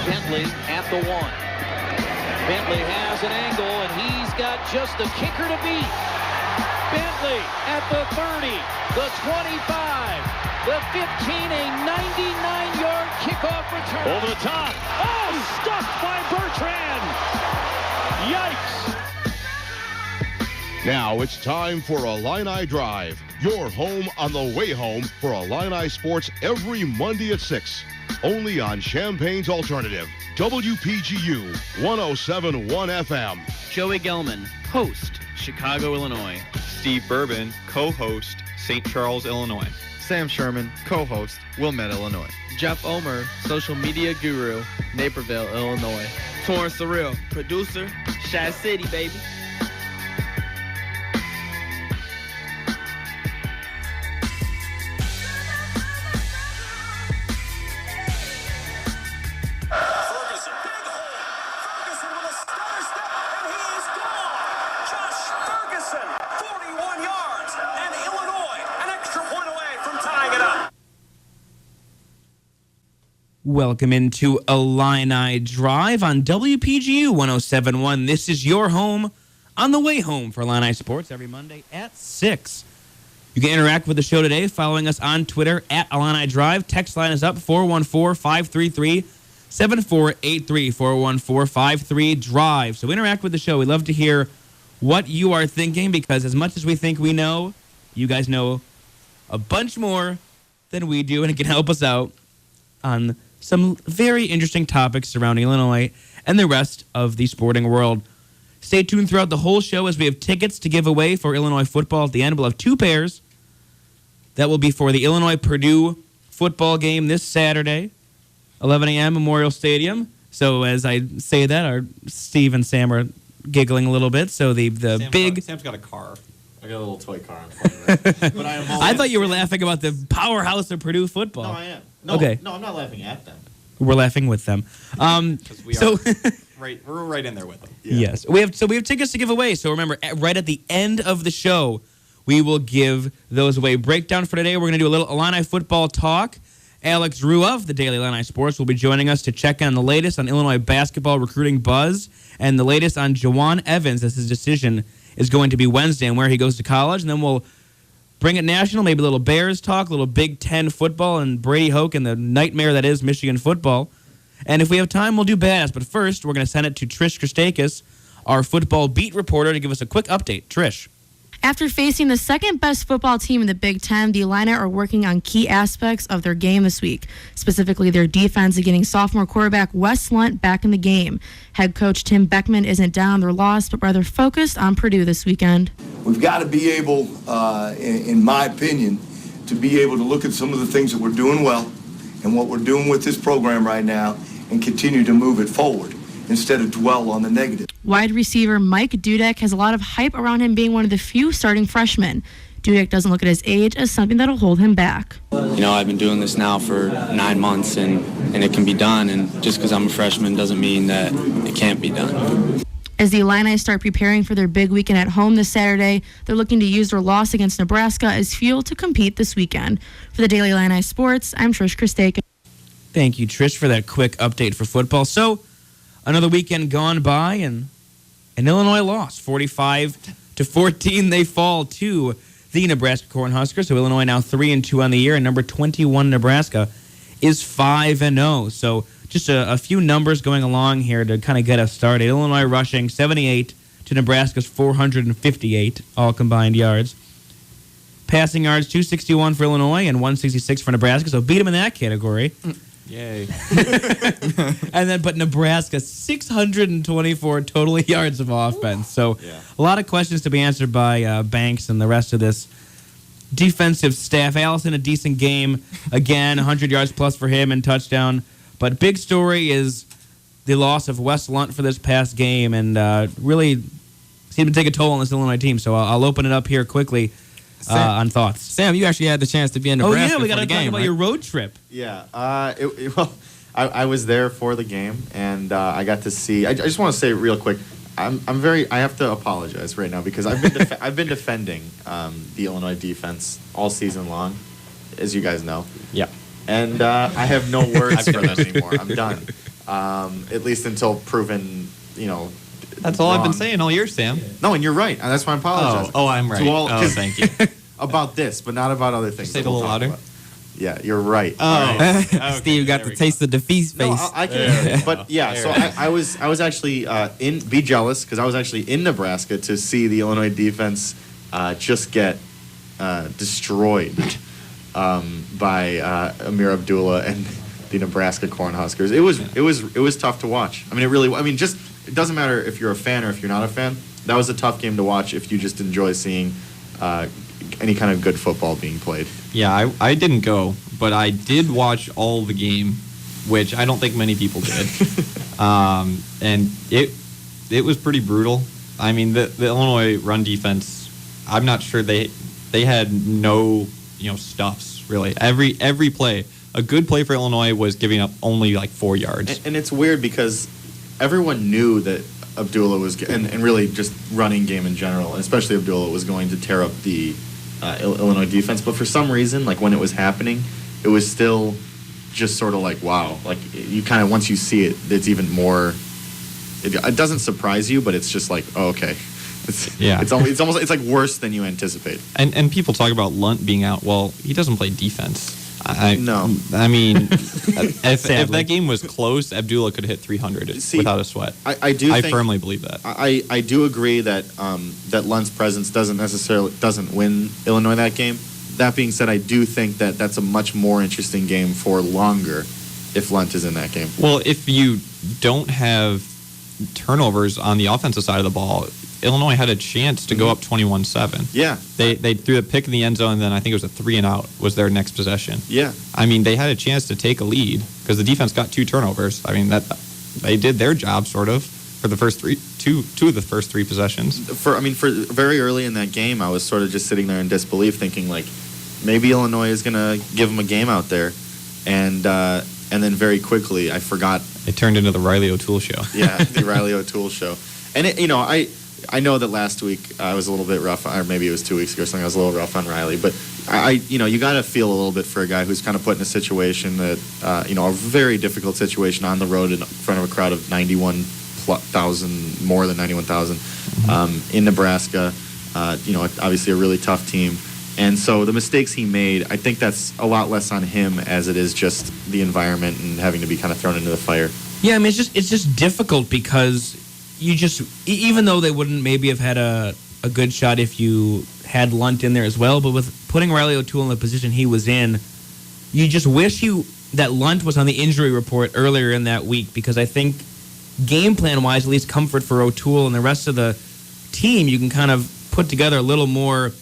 Bentley at the 1. Bentley has an angle, and he's got just the kicker to beat. Bentley at the 30, the 25, the 15, a 99-yard kickoff return. Over the top. Oh, stuffed by Bertrand. Yikes. Now it's time for Illini Drive, your home on the way home for Illini sports every Monday at 6. Only on Champagne's Alternative, WPGU 107.1 FM. Joey Gelman, host, Chicago, Illinois. Steve Bourbon, co-host, St. Charles, Illinois. Sam Sherman, co-host, Wilmette, Illinois. Jeff Omer, social media guru, Naperville, Illinois. Torrance Surreal, producer, Shad City, baby. Welcome into Illini Drive on WPGU 107.1. This is your home on the way home for Illini Sports every Monday at 6. You can interact with the show today following us on Twitter at Illini Drive. Text line is up 414-533-7483, 414-53-DRIVE. So interact with the show. We'd love to hear what you are thinking because as much as we think we know, you guys know a bunch more than we do, and it can help us out on some very interesting topics surrounding Illinois and the rest of the sporting world. Stay tuned throughout the whole show as we have tickets to give away for Illinois football at the end. We'll have 2 pairs. That will be for the Illinois-Purdue football game this Saturday, 11 a.m. Memorial Stadium. So as I say that, our Steve and Sam are giggling a little bit. So the Sam's got a car. I got a little toy car. But I thought you were laughing about the powerhouse of Purdue football. No, I am. Okay. No, I'm not laughing at them. We're laughing with them. Because we're right in there with them. Yeah. Yes. We have tickets to give away. So remember, right at the end of the show, we will give those away. Breakdown for today, we're going to do a little Illini football talk. Alex Rue of the Daily Illini Sports will be joining us to check in on the latest on Illinois basketball recruiting buzz and the latest on Jawan Evans as his decision is going to be Wednesday and where he goes to college. And then we'll bring it national, maybe a little Bears talk, a little Big Ten football, and Brady Hoke and the nightmare that is Michigan football. And if we have time, we'll do badass. But first, we're going to send it to Trish Christakis, our football beat reporter, to give us a quick update. Trish. After facing the second-best football team in the Big Ten, the Illini are working on key aspects of their game this week, specifically their defense and getting sophomore quarterback Wes Lunt back in the game. Head coach Tim Beckman isn't down on their loss, but rather focused on Purdue this weekend. We've got to be able, in my opinion, to be able to look at some of the things that we're doing well and what we're doing with this program right now and continue to move it forward instead of dwell on the negative. Wide receiver Mike Dudek has a lot of hype around him being one of the few starting freshmen. Dudek doesn't look at his age as something that'll hold him back. You know, I've been doing this now for 9 months, and it can be done. And just because I'm a freshman doesn't mean that it can't be done. As the Illini start preparing for their big weekend at home this Saturday, they're looking to use their loss against Nebraska as fuel to compete this weekend. For the Daily Illini Sports, I'm Trish Christakis. Thank you, Trish, for that quick update for football. So, another weekend gone by, and an Illinois loss, 45-14. They fall to the Nebraska Cornhuskers. So Illinois now 3-2 on the year, and number 21 Nebraska is 5-0. So just a few numbers going along here to kind of get us started. Illinois rushing 78 to Nebraska's 458 all combined yards. Passing yards 261 for Illinois and 166 for Nebraska. So beat them in that category. Yay. But Nebraska, 624 total yards of offense. So a lot of questions to be answered by Banks and the rest of this defensive staff. Allison, a decent game. Again, 100 yards plus for him and touchdown. But big story is the loss of Wes Lunt for this past game and really seemed to take a toll on this Illinois team. So I'll open it up here quickly. On thoughts. Sam, you actually had the chance to be in Nebraska. Oh, yeah, we got to talk about your road trip. Yeah. I was there for the game, and I got to see. I just want to say real quick, I have to apologize right now because I've been defending the Illinois defense all season long, as you guys know. Yeah. And I have no words for them anymore. I'm done. at least until proven, That's all wrong. I've been saying all year, Sam. No, and you're right. And that's why I'm apologizing. Oh, I'm right. Thank you. About this, but not about other things. Say it a little louder. Yeah, you're right. Oh, Steve got the taste of defeat face. No, I can. But yeah, so I was actually be jealous because I was actually in Nebraska to see the Illinois defense just get destroyed by Amir Abdullah and the Nebraska Cornhuskers. It was tough to watch. I mean, it doesn't matter if you're a fan or if you're not a fan. That was a tough game to watch if you just enjoy seeing any kind of good football being played. Yeah, I didn't go, but I did watch all the game, which I don't think many people did. And it was pretty brutal. I mean, the Illinois run defense, I'm not sure they had no stuffs really. Every play, a good play for Illinois was giving up only like 4 yards. And it's weird because everyone knew that Abdullah was, and really just running game in general, and especially Abdullah, was going to tear up the Illinois defense. But for some reason, like when it was happening, it was still just sort of like, wow. Like you kind of, once you see it, it's even more, it doesn't surprise you, but it's just like, oh, okay. It's almost like worse than you anticipate. And people talk about Lunt being out. Well, he doesn't play defense. No. I mean, if that game was close, Abdullah could hit 300 without a sweat. I firmly believe that. I do agree that that Lunt's presence doesn't win Illinois that game. That being said, I do think that that's a much more interesting game for longer if Lunt is in that game. Well, if you don't have turnovers on the offensive side of the ball, Illinois had a chance to go up 21-7. Yeah. They threw a pick in the end zone, and then I think it was a 3-and-out was their next possession. Yeah. I mean, they had a chance to take a lead because the defense got 2 turnovers. I mean, they did their job sort of for the first two of the first 3 possessions. For very early in that game, I was sort of just sitting there in disbelief, thinking like maybe Illinois is gonna give them a game out there, and then very quickly I forgot. It turned into the Riley O'Toole show. Yeah, the Riley O'Toole show, and I know that last week I was a little bit rough, or maybe it was 2 weeks ago or something. I was a little rough on Riley, but you got to feel a little bit for a guy who's kind of put in a situation that, a very difficult situation on the road in front of a crowd of 91,000, more than 91,000, in Nebraska. Obviously a really tough team, and so the mistakes he made, I think that's a lot less on him as it is just the environment and having to be kind of thrown into the fire. Yeah, I mean, it's just difficult because you just, even though they wouldn't maybe have had a good shot if you had Lunt in there as well, but with putting Riley O'Toole in the position he was in, you just wish that Lunt was on the injury report earlier in that week, because I think game plan wise, at least comfort for O'Toole and the rest of the team, you can kind of put together a little more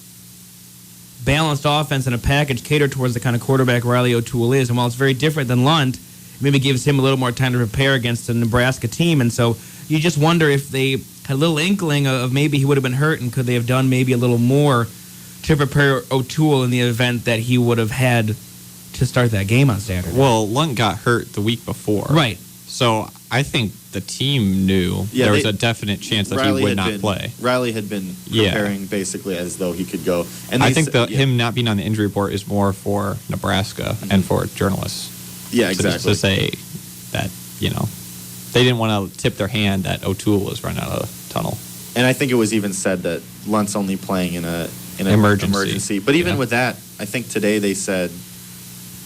balanced offense and a package catered towards the kind of quarterback Riley O'Toole is. And while it's very different than Lunt, it maybe gives him a little more time to prepare against the Nebraska team. And so you just wonder if they had a little inkling of maybe he would have been hurt, and could they have done maybe a little more to prepare O'Toole in the event that he would have had to start that game on Saturday. Well, Lunt got hurt the week before. Right. So I think the team knew there was a definite chance that he would not play. Riley had been preparing basically as though he could go. And I think him not being on the injury report is more for Nebraska and for journalists. Yeah, exactly. To say that, they didn't want to tip their hand that O'Toole was running out of the tunnel. And I think it was even said that Lunt's only playing in an emergency. But even with that, I think today they said,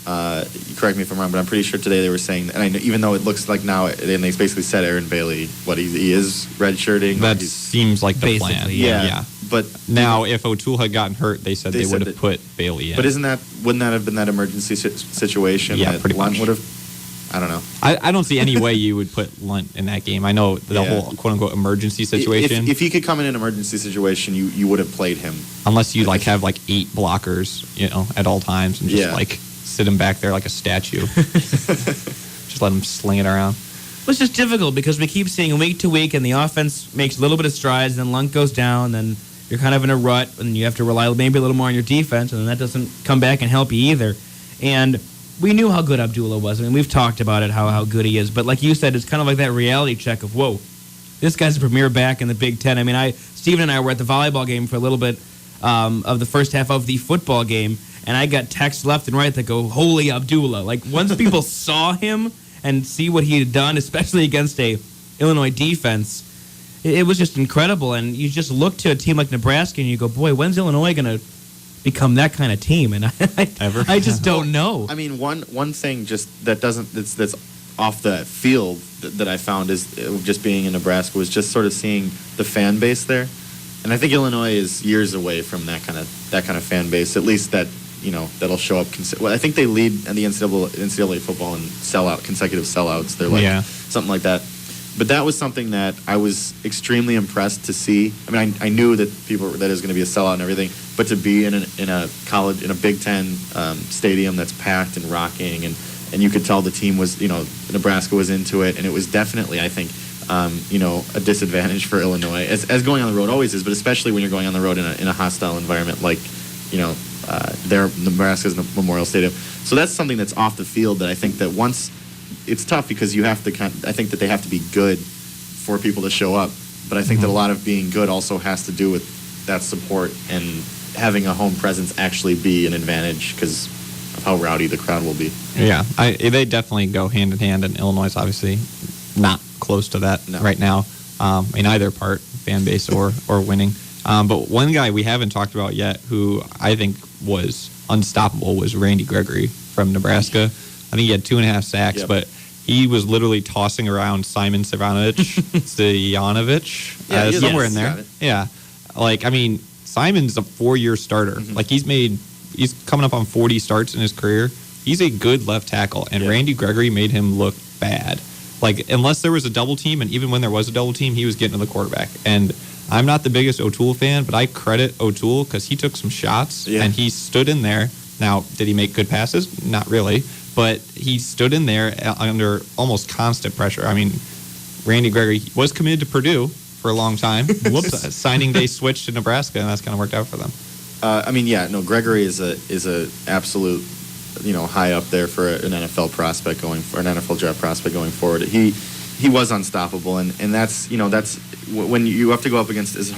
correct me if I'm wrong, but I'm pretty sure today they were saying, and I know, even though it looks like now, and they basically said Aaron Bailey, he is redshirting. That seems like the plan. Yeah. But now, if O'Toole had gotten hurt, they said they would have put Bailey in. But wouldn't that have been that emergency situation that pretty Lunt much would have? I don't know. I don't see any way you would put Lunt in that game. I know the whole quote-unquote emergency situation. If he could come in an emergency situation, you would have played him. Unless you have 8 blockers, at all times, and just sit him back there like a statue. Just let him sling it around. Well, it's just difficult because we keep seeing week to week, and the offense makes a little bit of strides, then Lunt goes down, then you're kind of in a rut, and you have to rely maybe a little more on your defense, and that doesn't come back and help you either. And we knew how good Abdullah was. I mean, we've talked about it, how good he is. But like you said, it's kind of like that reality check of, whoa, this guy's a premier back in the Big Ten. I mean, Steven and I were at the volleyball game for a little bit of the first half of the football game, and I got texts left and right that go, holy Abdullah. Like, once people saw him and see what he had done, especially against a Illinois defense, it was just incredible. And you just look to a team like Nebraska and you go, boy, when's Illinois going to become that kind of team? And I just don't know. I mean, one thing just that's off the field that I found is just being in Nebraska was just sort of seeing the fan base there, and I think Illinois is years away from that kind of fan base. At least that'll show up. I think they lead in the NCAA football in consecutive sellouts. They're like something like that. But that was something that I was extremely impressed to see. I mean, I knew that that is going to be a sellout and everything, but to be in a Big Ten stadium that's packed and rocking, and you could tell the team was, Nebraska was into it, and it was definitely, I think, a disadvantage for Illinois, as going on the road always is, but especially when you're going on the road in a hostile environment like, Nebraska's Memorial Stadium. So that's something that's off the field that I think that once. It's tough because you have to I think that they have to be good for people to show up. But I think that a lot of being good also has to do with that support and having a home presence actually be an advantage because of how rowdy the crowd will be. Yeah, they definitely go hand in hand, and Illinois is obviously not close to that right now in either part, fan base or winning. But one guy we haven't talked about yet who I think was unstoppable was Randy Gregory from Nebraska. I think he had 2.5 sacks, but he was literally tossing around Simon Stevanovic, somewhere in there. Yeah. Simon's a 4-year starter. Mm-hmm. He's coming up on 40 starts in his career. He's a good left tackle, and Randy Gregory made him look bad. Unless there was a double team, and even when there was a double team, he was getting to the quarterback. And I'm not the biggest O'Toole fan, but I credit O'Toole because he took some shots, and he stood in there. Now, did he make good passes? Not really. But he stood in there under almost constant pressure. I mean, Randy Gregory was committed to Purdue for a long time. Whoops. Signing day switched to Nebraska, and that's kind of worked out for them. Gregory is a absolute, high up there for an NFL prospect an NFL draft prospect going forward. He was unstoppable, and that's when you have to go up against as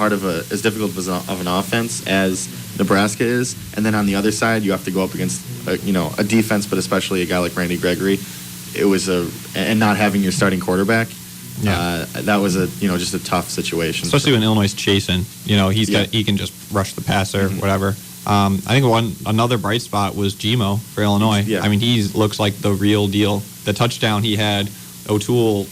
difficult of an offense as Nebraska is, and then on the other side you have to go up against a defense, but especially a guy like Randy Gregory. And not having your starting quarterback. That was just a tough situation, especially when Illinois is chasing. He can just rush the passer, whatever. I think another bright spot was Gmo for Illinois. I mean, he looks like the real deal. The touchdown he had, O'Toole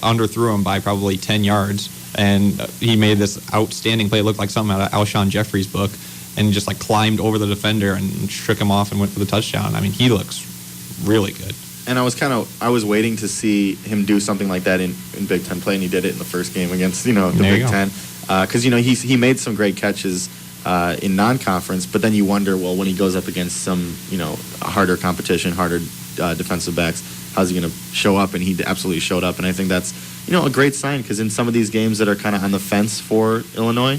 underthrew him by probably 10 yards, and he made this outstanding play. It looked like something out of Alshon Jeffrey's book, and just climbed over the defender and shook him off and went for the touchdown. I mean, he looks really good. And I was waiting to see him do something like that in Big Ten play, and he did it in the first game against the Big Ten, because he made some great catches in non-conference, but then you wonder, well, when he goes up against some harder competition, harder defensive backs, how's he going to show up? And he absolutely showed up, and I think that's a great sign, because in some of these games that are kind of on the fence for Illinois,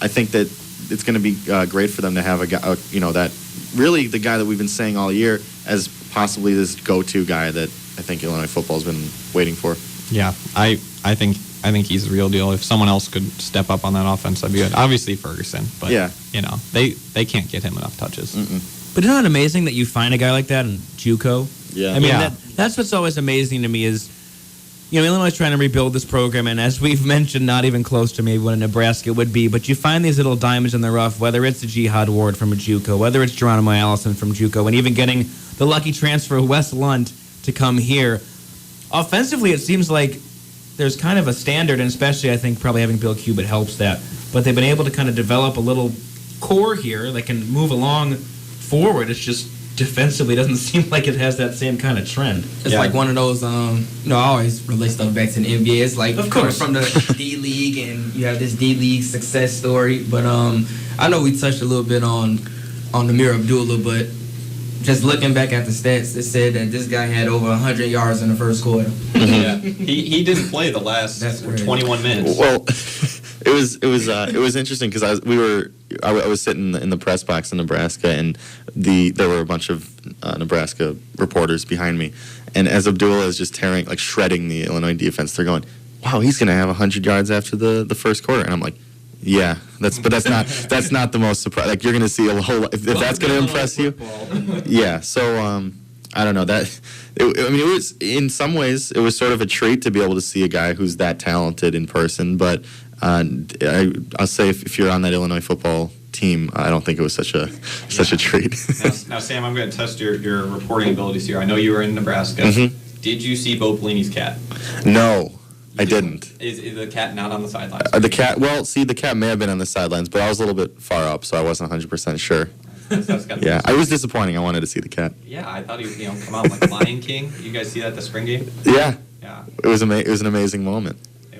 I think that it's going to be great for them to have a guy, that really the guy that we've been saying all year as possibly this go-to guy that I think Illinois football's been waiting for. Yeah, I think he's the real deal. If someone else could step up on that offense, that'd be good. Obviously Ferguson, but they can't get him enough touches. Mm-mm. But isn't it amazing that you find a guy like that in JUCO? Yeah. I mean, that's what's always amazing to me is, Illinois is trying to rebuild this program, and as we've mentioned, not even close to maybe what a Nebraska would be, but you find these little diamonds in the rough, whether it's a Jihad Ward from a JUCO, whether it's Geronimo Allison from JUCO, and even getting the lucky transfer of Wes Lunt to come here. Offensively, it seems like there's kind of a standard, and especially I think probably having Bill Cubitt helps that, but they've been able to kind of develop a little core here that can move along forward. It's just defensively doesn't seem like it has that same kind of trend. It's like one of those, I always relate stuff back to the NBA. It's like, of course, from the D-League, and you have this D-League success story. But I know we touched a little bit on Amir Abdullah, but just looking back at the stats, it said that this guy had over 100 yards in the first quarter. Yeah, he didn't play the last 21 minutes. Well, it was interesting because I was sitting in the press box in Nebraska, and there were a bunch of Nebraska reporters behind me, and as Abdullah is just shredding the Illinois defense, they're going, "Wow, he's going to have 100 yards after the first quarter," and I'm like, "Yeah, that's not the most surprising. You're going to see a whole if that's going to impress you." Yeah, so I don't know that. It was in some ways it was sort of a treat to be able to see a guy who's that talented in person. But I'll say if you're on that Illinois football team, I don't think it was such a treat. now, Sam, I'm going to test your reporting abilities here. I know you were in Nebraska. Mm-hmm. Did you see Bo Pelini's cat? No, I didn't. Is the cat not on the sidelines? The cat may have been on the sidelines, but I was a little bit far up, so I wasn't 100% sure. Yeah, I was disappointing. I wanted to see the cat. Yeah, I thought he would come out like Lion King. You guys see that at the spring game? Yeah. It was an amazing moment.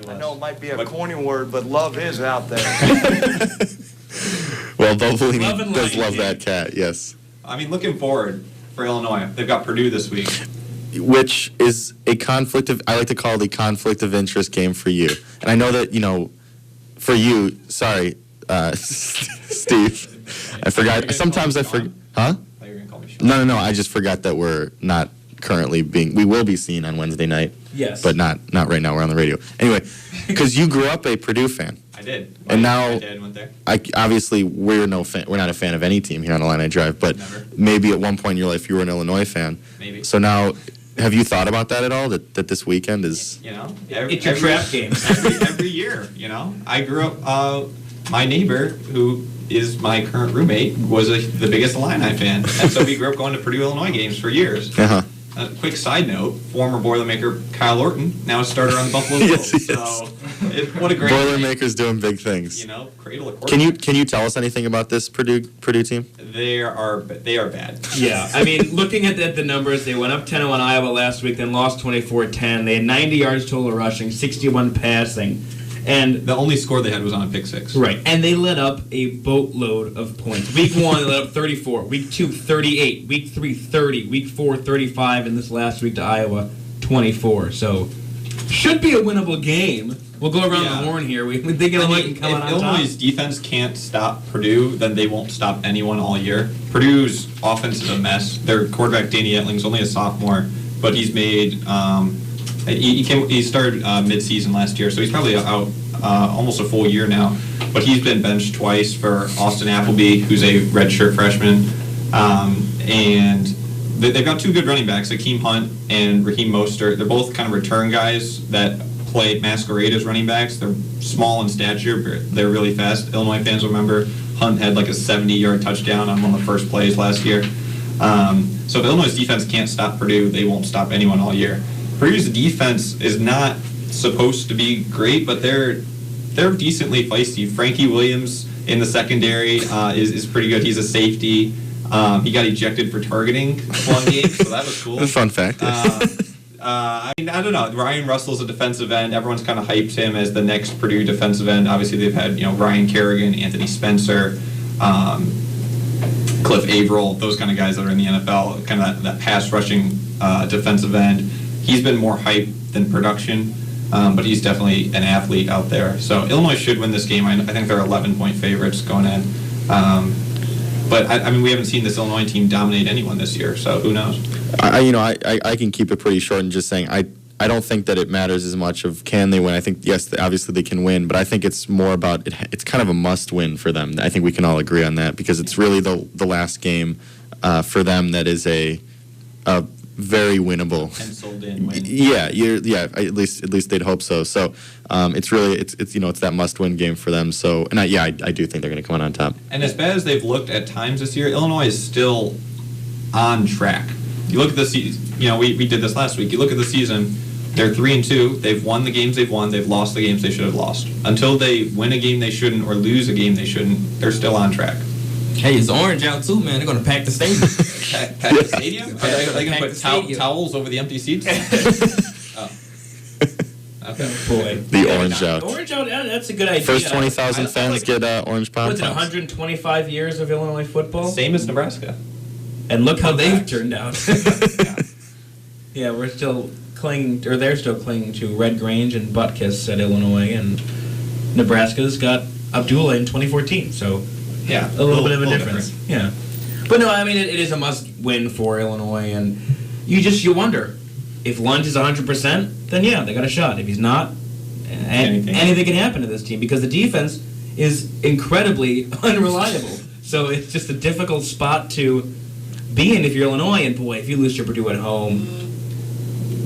I know it might be a corny word, but love is out there. Well, Bo Pelini does love that cat, yes. I mean, looking forward for Illinois, they've got Purdue this week. Which is I like to call it a conflict of interest game for you. And I know that, for you, sorry, Steve, I forgot. Sometimes I forget. Huh? I thought you were going to call me Sean. No, I just forgot that we're not currently we will be seen on Wednesday night. Yes. But not right now. We're on the radio. Anyway, because you grew up a Purdue fan. I did. And now, my dad went there. Obviously, we're not a fan of any team here on Illini Drive, but maybe at one point in your life you were an Illinois fan. Maybe. So now, have you thought about that at all? That this weekend is. It's your trap game. Every year, I grew up. My neighbor, who is my current roommate, was the biggest Illini fan, and so we grew up going to Purdue Illinois games for years. Uh-huh. Quick side note: former Boilermaker Kyle Orton, now a starter on the Buffalo Bills. Yes. So, what a great Boilermaker's doing big things. Cradle of quarterback. Can you tell us anything about this Purdue team? They are bad. Yeah, I mean, looking at the numbers, they went up 10-0 on Iowa last week, then lost 24-10. They had 90 yards total rushing, 61 passing. And the only score they had was on a pick six. Right. And they let up a boatload of points. Week 1, they let up 34. Week 2, 38. Week 3, 30. Week 4, 35. And this last week to Iowa, 24. So, should be a winnable game. We'll go around the horn here. We think Illinois can come out on top. If Illinois' defense can't stop Purdue, then they won't stop anyone all year. Purdue's offense is a mess. Their quarterback, Danny Etling's only a sophomore, but he's made... He started mid-season last year, so he's probably out almost a full year now. But he's been benched twice for Austin Appleby, who's a redshirt freshman. And they've got two good running backs, Akeem Hunt and Raheem Mostert. They're both kind of return guys that play masquerade as running backs. They're small in stature, but they're really fast. Illinois fans will remember Hunt had like a 70-yard touchdown on one of the first plays last year. So if Illinois' defense can't stop Purdue, they won't stop anyone all year. Purdue's defense is not supposed to be great, but they're decently feisty. Frankie Williams in the secondary is pretty good. He's a safety. He got ejected for targeting one game, so that was cool. Fun fact. I don't know. Ryan Russell's a defensive end. Everyone's kind of hyped him as the next Purdue defensive end. Obviously, they've had Ryan Kerrigan, Anthony Spencer, Cliff Averill, those kind of guys that are in the NFL, kind of that pass rushing defensive end. He's been more hype than production, but he's definitely an athlete out there. So Illinois should win this game. I think they're 11-point favorites going in. But I mean, we haven't seen this Illinois team dominate anyone this year, so who knows? I can keep it pretty short and just saying I don't think that it matters as much of can they win. I think yes, obviously they can win, but I think it's more about it's kind of a must win for them. I think we can all agree on that because it's really the last game for them that is a very winnable. Penciled in win. Yeah. At least they'd hope so. So it's really it's that must-win game for them. So and I do think they're going to come out on top. And as bad as they've looked at times this year, Illinois is still on track. You look at the season. We did this last week. You look at the season. They're 3-2. They've won the games they've won. They've lost the games they should have lost. Until they win a game they shouldn't or lose a game they shouldn't, they're still on track. Hey, it's orange out too, man. They're going to pack the stadium. Pack the stadium? Are they going to put towels over the empty seats? Oh. Okay. Boy. The orange out. Orange out, that's a good idea. First 20,000 fans get orange pom-poms. What's it, 125 years of Illinois football? Same as Nebraska. And look how they've turned out. Yeah, we're still they're still clinging to Red Grange and Butkus at Illinois, and Nebraska's got Abdullah in 2014, so yeah, a little bit of a difference. Yeah. But no, I mean, it is a must-win for Illinois, and you wonder, if Lunt is 100%, then yeah, they got a shot. If he's not, anything can happen to this team, because the defense is incredibly unreliable. So it's just a difficult spot to being if you're Illinois, and boy, if you lose to Purdue at home,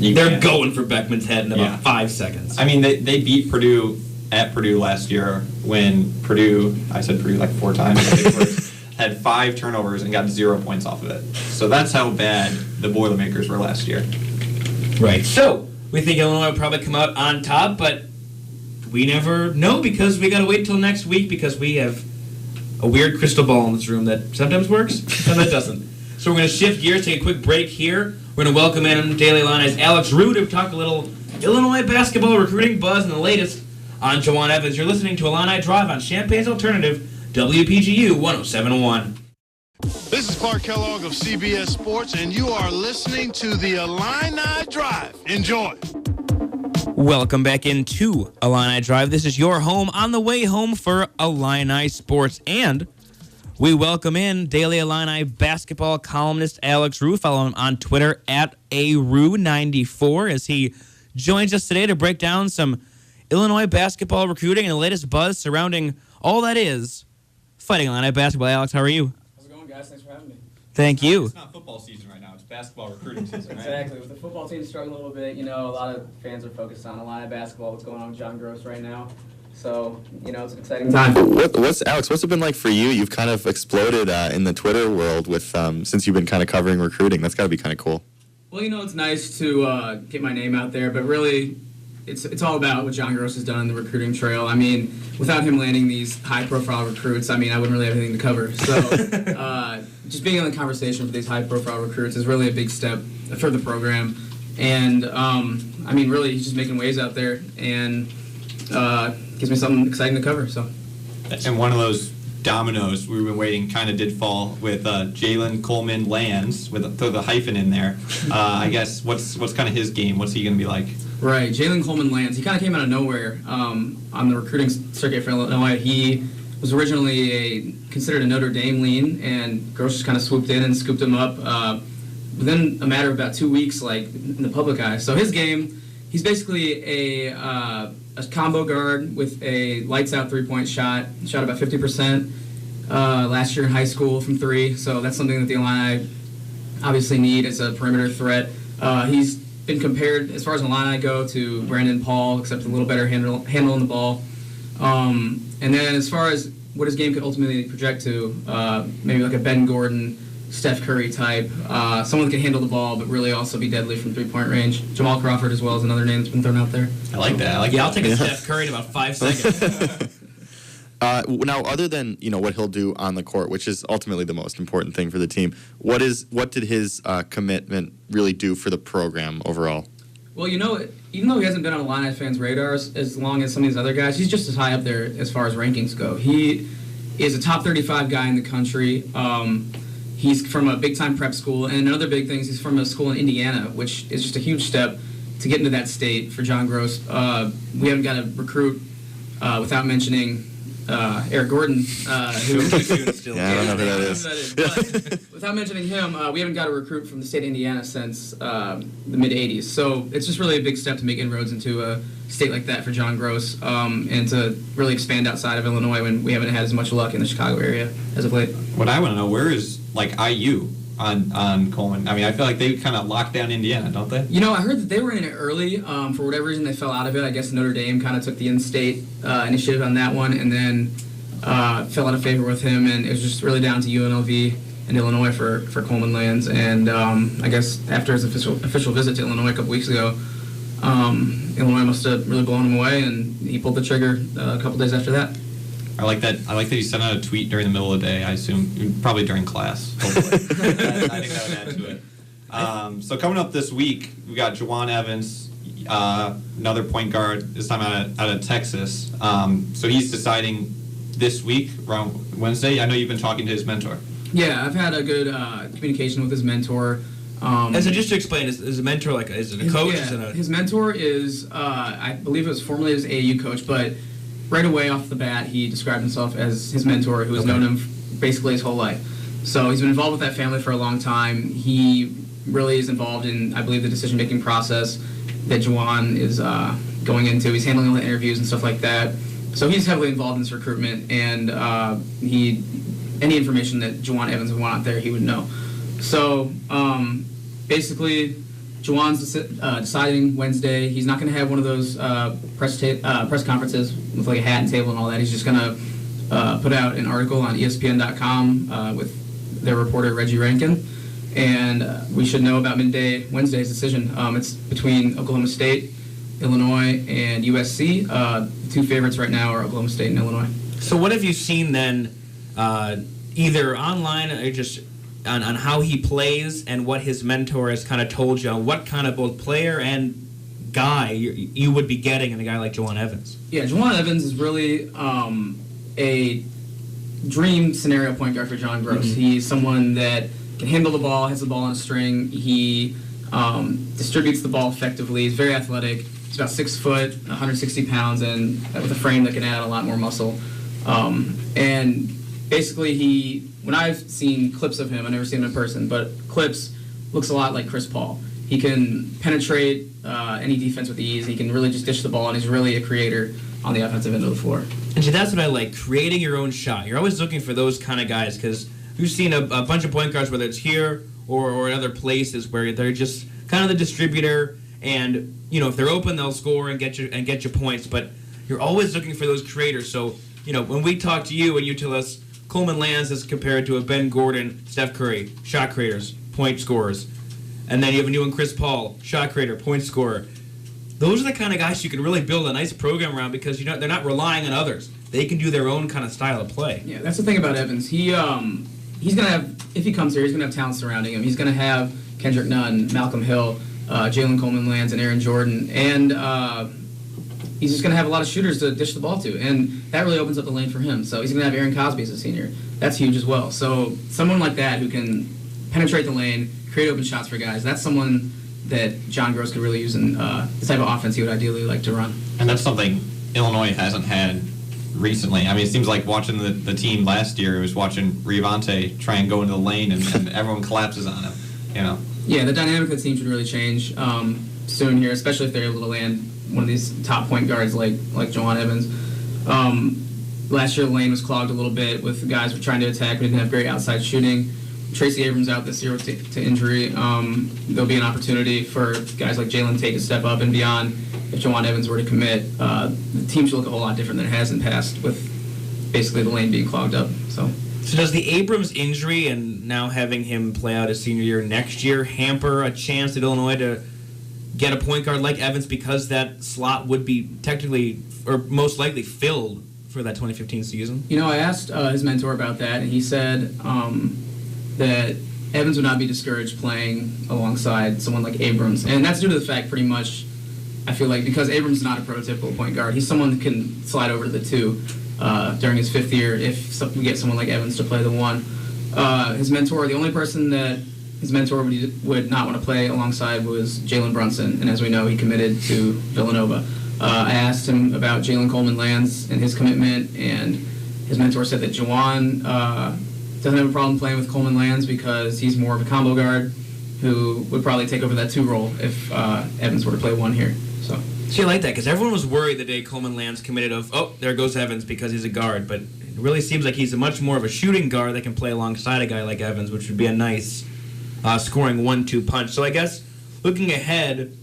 they're going for Beckman's head in about 5 seconds. I mean, they beat Purdue at Purdue last year when Purdue, I said Purdue like 4 times, had 5 turnovers and got 0 points off of it. So that's how bad the Boilermakers were last year. Right. So we think Illinois will probably come out on top, but we never know because we got to wait until next week because we have a weird crystal ball in this room that sometimes works and that doesn't. So we're going to shift gears, take a quick break here. We're going to welcome in Daily Illini's Alex Rue to talk a little Illinois basketball recruiting buzz and the latest on Juwan Evans. You're listening to Illini Drive on Champaign's Alternative, WPGU 107.1. This is Clark Kellogg of CBS Sports, and you are listening to the Illini Drive. Enjoy. Welcome back into Illini Drive. This is your home on the way home for Illini Sports. And we welcome in Daily Illini basketball columnist Alex Rue. Follow him on Twitter at ARU94 as he joins us today to break down some Illinois basketball recruiting and the latest buzz surrounding all that is Fighting Illini basketball. Alex, how are you? How's it going, guys? Thanks for having me. Thank you. It's not football season right now. It's basketball recruiting season, right? Exactly. With the football team struggling a little bit, a lot of fans are focused on Illini basketball, what's going on with John Gross right now. So, it's an exciting time. What's it been like for you? You've kind of exploded in the Twitter world with since you've been kind of covering recruiting. That's got to be kind of cool. Well, it's nice to get my name out there, but really, it's all about what John Gross has done on the recruiting trail. I mean, without him landing these high-profile recruits, I wouldn't really have anything to cover. So, just being in the conversation for these high-profile recruits is really a big step for the program. And, really, he's just making waves out there, and gives me something exciting to cover. So, and one of those dominoes we've been waiting kind of did fall with Jalen Coleman Lands with throw the hyphen in there. I guess what's kind of his game? What's he going to be like? Right, Jalen Coleman Lands. He kind of came out of nowhere on the recruiting circuit for Illinois. He was originally considered a Notre Dame lean, and Gross just kind of swooped in and scooped him up within a matter of about 2 weeks, like in the public eye. So his game, he's basically a combo guard with a lights-out three-point shot. Shot about 50% last year in high school from 3. So that's something that the Illini obviously need as a perimeter threat. He's been compared, as far as Illini go, to Brandon Paul, except a little better handling the ball. And then as far as what his game could ultimately project to, maybe like a Ben Gordon, Steph Curry type, someone that can handle the ball but really also be deadly from three-point range. Jamal Crawford as well is another name that's been thrown out there. I like that. I'll take a Steph Curry in about 5 seconds. Now, other than what he'll do on the court, which is ultimately the most important thing for the team, what did his commitment really do for the program overall? Well, even though he hasn't been on Illini fans' radars as long as some of these other guys, he's just as high up there as far as rankings go. He is a top 35 guy in the country. He's from a big-time prep school, and another big thing is he's from a school in Indiana, which is just a huge step to get into that state for John Gross. We haven't got to recruit without mentioning Eric Gordon, who I don't know who that is. But without mentioning him, we haven't got a recruit from the state of Indiana since the mid-'80s. So it's just really a big step to make inroads into a state like that for John Gross, and to really expand outside of Illinois when we haven't had as much luck in the Chicago area as of late. What I want to know, where is IU on Coleman? I feel like they kind of locked down Indiana, don't they? I heard that they were in it early. For whatever reason, they fell out of it. I guess Notre Dame kind of took the in-state initiative on that one, and then fell out of favor with him, and it was just really down to UNLV and Illinois for Coleman Lands. And I guess after his official visit to Illinois a couple weeks ago, Illinois must have really blown him away, and he pulled the trigger a couple days after that. I like that he sent out a tweet during the middle of the day, I assume, probably during class, hopefully. I think that would add to it. So coming up this week, we got Juwan Evans, another point guard, this time out of Texas. So he's deciding this week, around Wednesday. I know you've been talking to his mentor. Yeah, I've had a good communication with his mentor. So just to explain, is a mentor is it a coach? His mentor is, I believe it was formerly his AAU coach, but right away off the bat, he described himself as his mentor, who has known him basically his whole life. So he's been involved with that family for a long time. He really is involved in, I believe, the decision-making process that Juwan is going into. He's handling all the interviews and stuff like that. So he's heavily involved in this recruitment, and any information that Juwan Evans would want out there, he would know. So basically, Juwan's deciding Wednesday. He's not going to have one of those press conferences with like a hat and table and all that. He's just going to put out an article on ESPN.com with their reporter Reggie Rankin, and we should know about midday Wednesday's decision. It's between Oklahoma State, Illinois, and USC. The two favorites right now are Oklahoma State and Illinois. So what have you seen then, either online or just on how he plays and what his mentor has kind of told you on what kind of both player and guy you would be getting in a guy like Juwan Evans? Yeah, Juwan Evans is really a dream scenario point guard for John Gross. Mm-hmm. He's someone that can handle the ball, has the ball on a string. He distributes the ball effectively. He's very athletic. He's about 6 foot, 160 pounds, and with a frame that can add a lot more muscle. And basically, when I've seen clips of him, I've never seen him in person, but clips, looks a lot like Chris Paul. He can penetrate any defense with ease. He can really just dish the ball, and he's really a creator on the offensive end of the floor. And see, that's what I like, creating your own shot. You're always looking for those kind of guys, because we've seen a bunch of point guards, whether it's here or in other places, where they're just kind of the distributor, and if they're open, they'll score and get you points. But you're always looking for those creators. So when we talk to you and you tell us Coleman Lands is compared to a Ben Gordon, Steph Curry, shot creators, point scorers, and then you have a new one, Chris Paul, shot creator, point scorer. Those are the kind of guys you can really build a nice program around, because they're not relying on others. They can do their own kind of style of play. Yeah, that's the thing about Evans. He's going to have, if he comes here, he's going to have talent surrounding him. He's going to have Kendrick Nunn, Malcolm Hill, Jalen Coleman Lands, and Aaron Jordan. And he's just going to have a lot of shooters to dish the ball to. And that really opens up the lane for him. So he's going to have Aaron Cosby as a senior. That's huge as well. So someone like that who can penetrate the lane, create open shots for guys, that's someone that John Gross could really use in the type of offense he would ideally like to run. And that's something Illinois hasn't had recently. I mean, it seems like watching the team last year, it was watching Rivante try and go into the lane, and everyone collapses on him, Yeah, the dynamic of the team should really change soon here, especially if they're able to land one of these top point guards like Juwan Evans. Last year, the lane was clogged a little bit with guys who were trying to attack, but didn't have great outside shooting. Tracy Abrams out this year to injury. There'll be an opportunity for guys like Jalen Tate to step up and beyond. If Juwan Evans were to commit, the team should look a whole lot different than it has in the past, with basically the lane being clogged up. So does the Abrams injury and now having him play out his senior year next year hamper a chance at Illinois to get a point guard like Evans, because that slot would be technically or most likely filled for that 2015 season? I asked his mentor about that, and he said that Evans would not be discouraged playing alongside someone like Abrams. And that's due to the fact, pretty much, I feel like, because Abrams is not a prototypical point guard, he's someone that can slide over to the 2 during his 5th year if we get someone like Evans to play the 1. His mentor, the only person that his mentor would not want to play alongside was Jalen Brunson, and as we know, he committed to Villanova. I asked him about Jalen Coleman Lands and his commitment, and his mentor said that Juwan doesn't have a problem playing with Coleman Lands because he's more of a combo guard who would probably take over that 2 role if Evans were to play 1 here. So I like that, because everyone was worried the day Coleman Lands committed there goes Evans because he's a guard, but it really seems like he's much more of a shooting guard that can play alongside a guy like Evans, which would be a nice scoring 1-2 punch. So I guess looking ahead,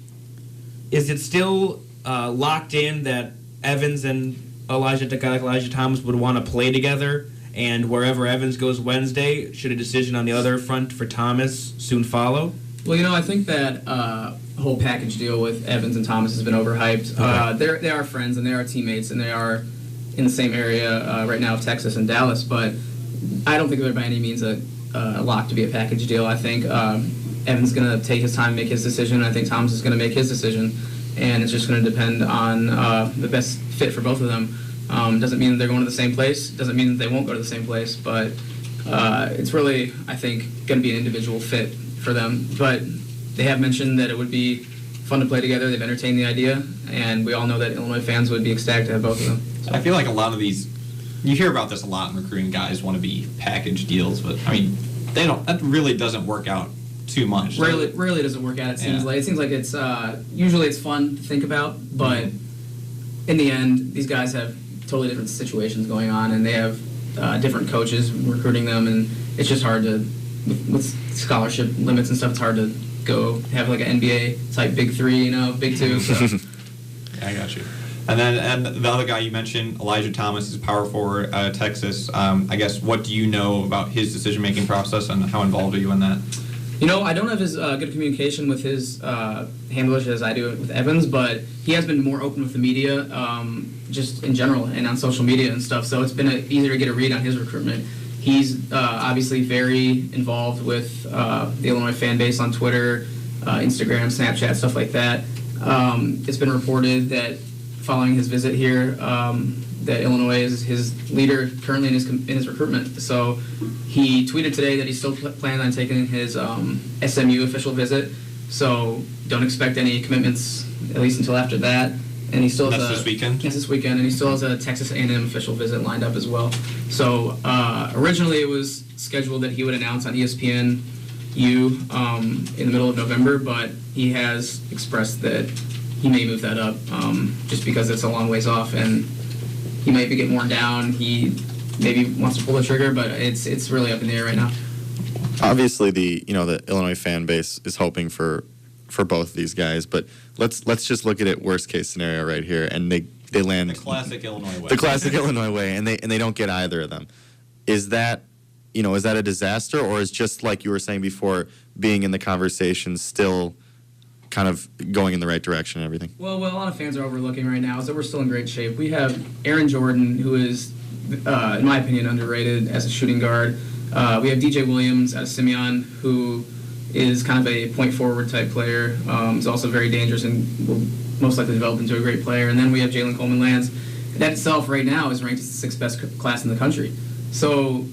is it still locked in that Evans and a guy like Elijah Thomas would want to play together, and wherever Evans goes Wednesday, should a decision on the other front for Thomas soon follow? Well, I think that whole package deal with Evans and Thomas has been overhyped. Okay. They are friends, and they are teammates, and they are in the same area right now of Texas and Dallas, but I don't think they're by any means a lock to be a package deal. I think Evans is going to take his time and make his decision. I think Thomas is going to make his decision, and it's just going to depend on the best fit for both of them. Doesn't mean that they're going to the same place. Doesn't mean that they won't go to the same place. But it's really, I think, going to be an individual fit for them. But they have mentioned that it would be fun to play together. They've entertained the idea, and we all know that Illinois fans would be ecstatic to have both of them. So I feel like a lot of these, you hear about this a lot in recruiting. Guys want to be package deals, but I mean, they don't. That really doesn't work out too much. Rarely doesn't work out. It seems like it's usually it's fun to think about, but in the end, these guys have totally different situations going on, and they have different coaches recruiting them, and it's just hard to with scholarship limits and stuff, it's hard to go have like an NBA type Big 3, Big 2. So. Yeah, I got you. And the other guy you mentioned, Elijah Thomas, is power forward out of Texas. I guess, what do you know about his decision-making process, and how involved are you in that? I don't have as good communication with his handlers as I do with Evans, but he has been more open with the media, just in general, and on social media and stuff. So it's been easier to get a read on his recruitment. He's obviously very involved with the Illinois fan base on Twitter, Instagram, Snapchat, stuff like that. It's been reported that following his visit here, that Illinois is his leader currently in his recruitment. So he tweeted today that he's still planning on taking his SMU official visit. So don't expect any commitments, at least until after that. And he still has this weekend? Yes, this weekend. And he still has a Texas A&M official visit lined up as well. So originally it was scheduled that he would announce on ESPNU in the middle of November, but he has expressed that he may move that up just because it's a long ways off, and he might be getting worn down. He maybe wants to pull the trigger, but it's really up in the air right now. Obviously, the Illinois fan base is hoping for both of these guys, but let's just look at it worst case scenario right here, and they land the classic Illinois way. The classic Illinois way, and they don't get either of them. Is that a disaster, or is, just like you were saying before, being in the conversation still kind of going in the right direction and everything? Well, what a lot of fans are overlooking right now is that we're still in great shape. We have Aaron Jordan, who is, in my opinion, underrated as a shooting guard. We have DJ Williams out of Simeon, who is kind of a point forward type player. He's also very dangerous and will most likely develop into a great player. And then we have Jalen Coleman-Lands. That itself right now is ranked as the 6th best class in the country. So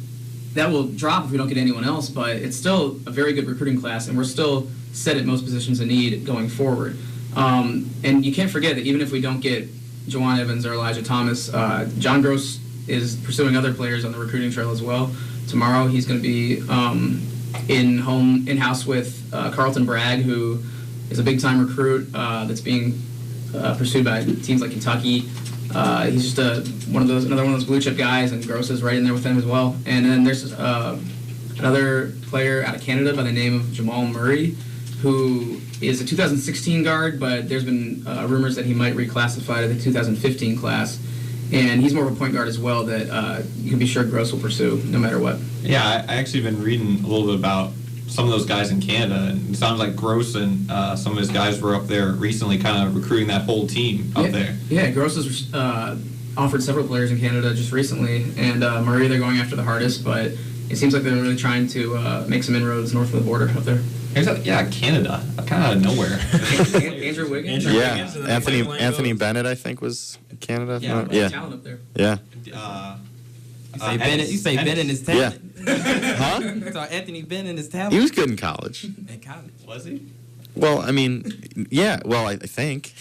that will drop if we don't get anyone else, but it's still a very good recruiting class, and we're still set at most positions of need going forward. And you can't forget that even if we don't get Juwan Evans or Elijah Thomas, John Gross is pursuing other players on the recruiting trail as well. Tomorrow he's going to be in-house with Carlton Bragg, who is a big-time recruit that's being pursued by teams like Kentucky. He's just another one of those blue-chip guys, and Gross is right in there with him as well. And then there's another player out of Canada by the name of Jamal Murray, who is a 2016 guard, but there's been rumors that he might reclassify to the 2015 class. And he's more of a point guard as well that you can be sure Gross will pursue no matter what. Yeah, I actually been reading a little bit about some of those guys in Canada, and it sounds like Gross and some of his guys were up there recently kind of recruiting that whole team up there. Yeah, Gross has offered several players in Canada just recently, and Murray they're going after the hardest, but it seems like they're really trying to make some inroads north of the border up there. Yeah, Canada, kind of out of nowhere. Andrew Wiggins? Yeah, Anthony Bennett, I think, was in Canada. Yeah, talent up there. Yeah. You say Bennett is talent. Yeah. Huh? So Anthony Bennett is talent. He was good in college. In college, was he? Well, I mean, yeah. Well, I think.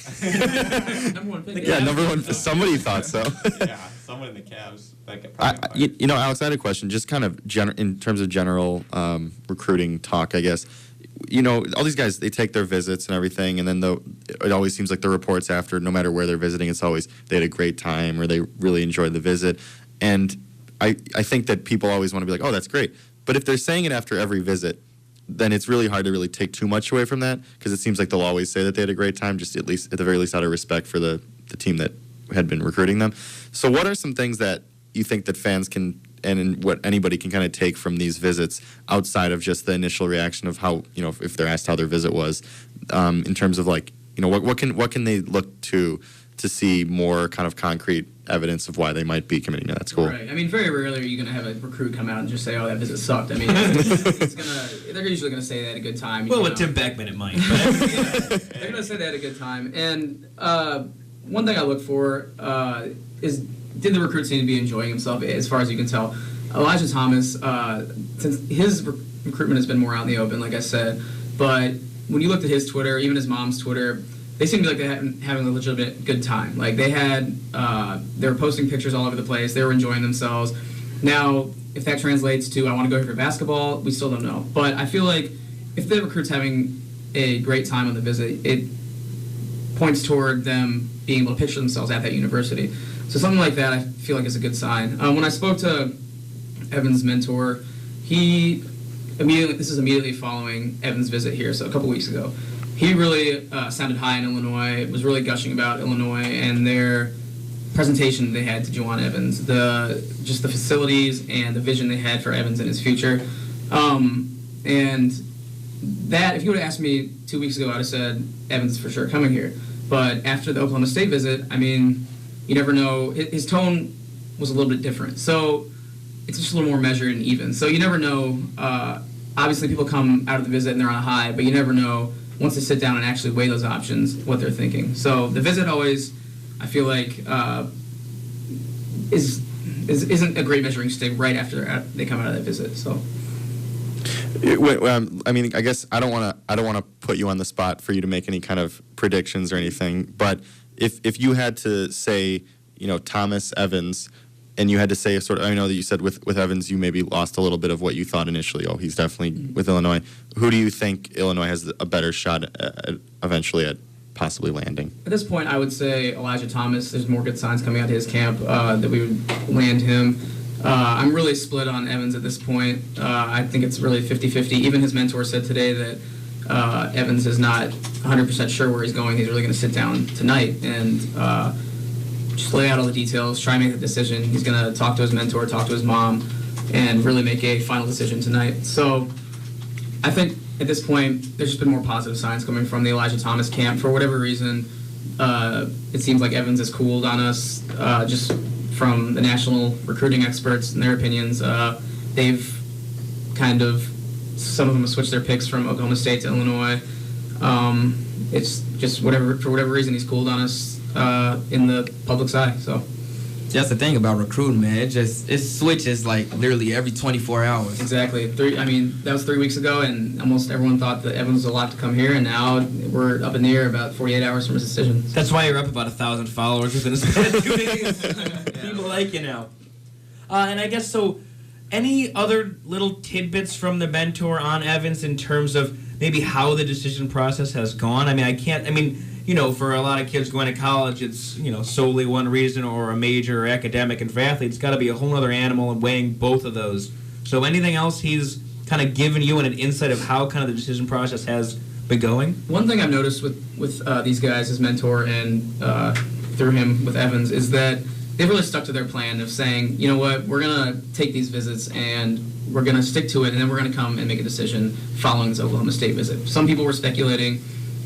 Number one pick. Yeah, number one. Somebody thought so. Yeah, someone in the Cavs. Alex, I had a question. Just kind of in terms of general recruiting talk, I guess. All these guys, they take their visits and everything, and then it always seems like the reports after, no matter where they're visiting, it's always they had a great time or they really enjoyed the visit. And I think that people always want to be like, oh, that's great. But if they're saying it after every visit, then it's really hard to really take too much away from that, because it seems like they'll always say that they had a great time, just at the very least out of respect for the team that had been recruiting them. So what are some things that you think that fans can, and what anybody can kind of take from these visits outside of just the initial reaction of how, if they're asked how their visit was, in terms of like, what can they look to see more kind of concrete evidence of why they might be committing to that school? Right. I mean, very rarely are you going to have a recruit come out and just say, "Oh, that visit sucked." I mean, they're usually going to say they had a good time. Well, with Tim Beckman, it might. They're going to say they had a good time. And one thing I look for is, did the recruit seem to be enjoying himself, as far as you can tell? Elijah Thomas, since his recruitment has been more out in the open, like I said, but when you looked at his Twitter, even his mom's Twitter, they seemed like they had having a legitimate good time. Like they were posting pictures all over the place. They were enjoying themselves. Now, if that translates to I want to go here for basketball, we still don't know. But I feel like if the recruit's having a great time on the visit, it points toward them being able to picture themselves at that university. So something like that, I feel like is a good sign. When I spoke to Evan's mentor, he this is immediately following Evans' visit here, so a couple weeks ago. He really sounded high in Illinois, was really gushing about Illinois and their presentation they had to Juwan Evans, just the facilities and the vision they had for Evans in his future. And that, if you would have asked me 2 weeks ago, I'd have said Evans for sure coming here. But after the Oklahoma State visit, I mean, you never know. His tone was a little bit different. So it's just a little more measured and even. So you never know. Obviously, people come out of the visit and they're on a high, but you never know once they sit down and actually weigh those options what they're thinking. So the visit always, I feel like, isn't a great measuring stick right after they come out of that visit. So. I mean, I guess I don't want to put you on the spot for you to make any kind of predictions or anything. But if you had to say, Thomas Evans, and you had to say I know that you said with Evans you maybe lost a little bit of what you thought initially. Oh, he's definitely with Illinois. Who do you think Illinois has a better shot eventually at possibly landing? At this point, I would say Elijah Thomas. There's more good signs coming out of his camp that we would land him. I'm really split on Evans at this point. I think it's really 50-50. Even his mentor said today that Evans is not 100% sure where he's going. He's really going to sit down tonight and just lay out all the details, try and make a decision. He's going to talk to his mentor, talk to his mom, and really make a final decision tonight. So I think at this point, there's just been more positive signs coming from the Elijah Thomas camp. For whatever reason, it seems like Evans has cooled on us just from the national recruiting experts and their opinions. They've kind of, some of them have switched their picks from Oklahoma State to Illinois. It's just for whatever reason, he's cooled on us in the public's eye. So that's the thing about recruiting, man. It switches like literally every 24 hours. Exactly. That was 3 weeks ago, and almost everyone thought that Evans was a lot to come here, and now we're up in the air about 48 hours from his decision. That's why you're up about 1,000 followers within a span of 2 days. People like you now. And I guess so. Any other little tidbits from the mentor on Evans in terms of maybe how the decision process has gone? For a lot of kids going to college, it's, solely one reason or a major or academic, and for athletes, it's got to be a whole other animal and weighing both of those. So anything else he's kind of given you an insight of how kind of the decision process has been going? One thing I've noticed with these guys, his mentor and through him with Evans, is that they've really stuck to their plan of saying, you know what, we're going to take these visits and we're going to stick to it, and then we're going to come and make a decision following this Oklahoma State visit. Some people were speculating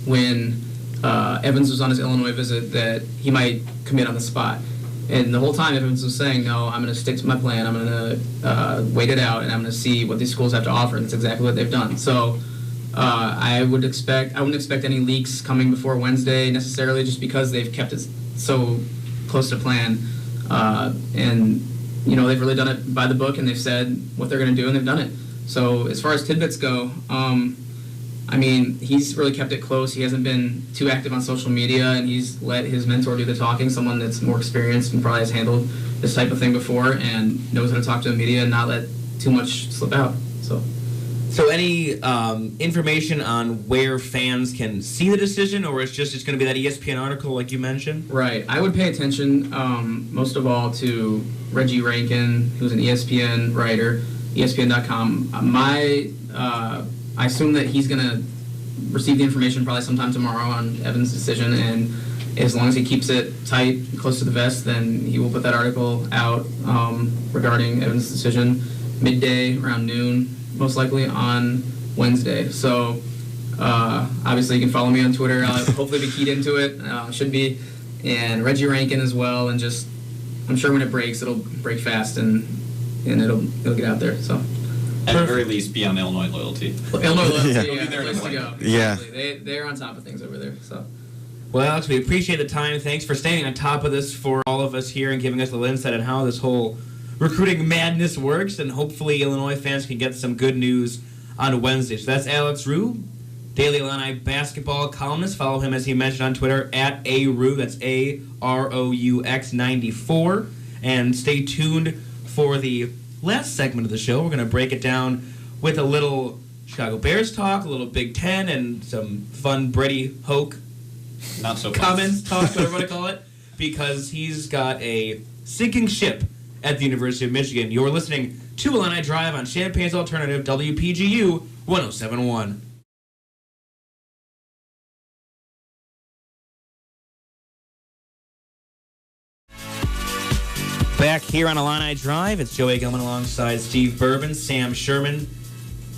when Evans was on his Illinois visit that he might commit on the spot. And the whole time Evans was saying, no, I'm going to stick to my plan. I'm going to wait it out, and I'm going to see what these schools have to offer. And that's exactly what they've done. So I wouldn't expect any leaks coming before Wednesday necessarily, just because they've kept it so close to plan. And, they've really done it by the book, and they've said what they're going to do, and they've done it. So as far as tidbits go, he's really kept it close. He hasn't been too active on social media, and he's let his mentor do the talking, someone that's more experienced and probably has handled this type of thing before and knows how to talk to the media and not let too much slip out. So any information on where fans can see the decision, or it's going to be that ESPN article like you mentioned? Right. I would pay attention most of all to Reggie Rankin, who's an ESPN writer, ESPN.com. I assume that he's going to receive the information probably sometime tomorrow on Evans' decision, and as long as he keeps it tight, close to the vest, then he will put that article out regarding Evans' decision midday, around noon, most likely on Wednesday. So obviously you can follow me on Twitter. I'll hopefully be keyed into it. Should be. And Reggie Rankin as well. And just, I'm sure when it breaks, it'll break fast and it'll get out there. So. At the very least, be on Illinois Loyalty. Illinois Loyalty, yeah. Place to go. Yeah. They're on top of things over there. So. Well, Alex, we appreciate the time. Thanks for staying on top of this for all of us here and giving us a little insight on how this whole recruiting madness works, and hopefully Illinois fans can get some good news on Wednesday. So that's Alex Rue, Daily Illini basketball columnist. Follow him, as he mentioned, on Twitter, at AROUX, that's AROUX 94. And stay tuned for the last segment of the show. We're going to break it down with a little Chicago Bears talk, a little Big Ten, and some fun Brady Hoke not so comments talk, whatever you want to call it, because he's got a sinking ship at the University of Michigan. You're listening to Illini Drive on Champaign's Alternative, WPGU 107.1. Back here on Illini Drive, it's Joey Gilman alongside Steve Bourbon, Sam Sherman,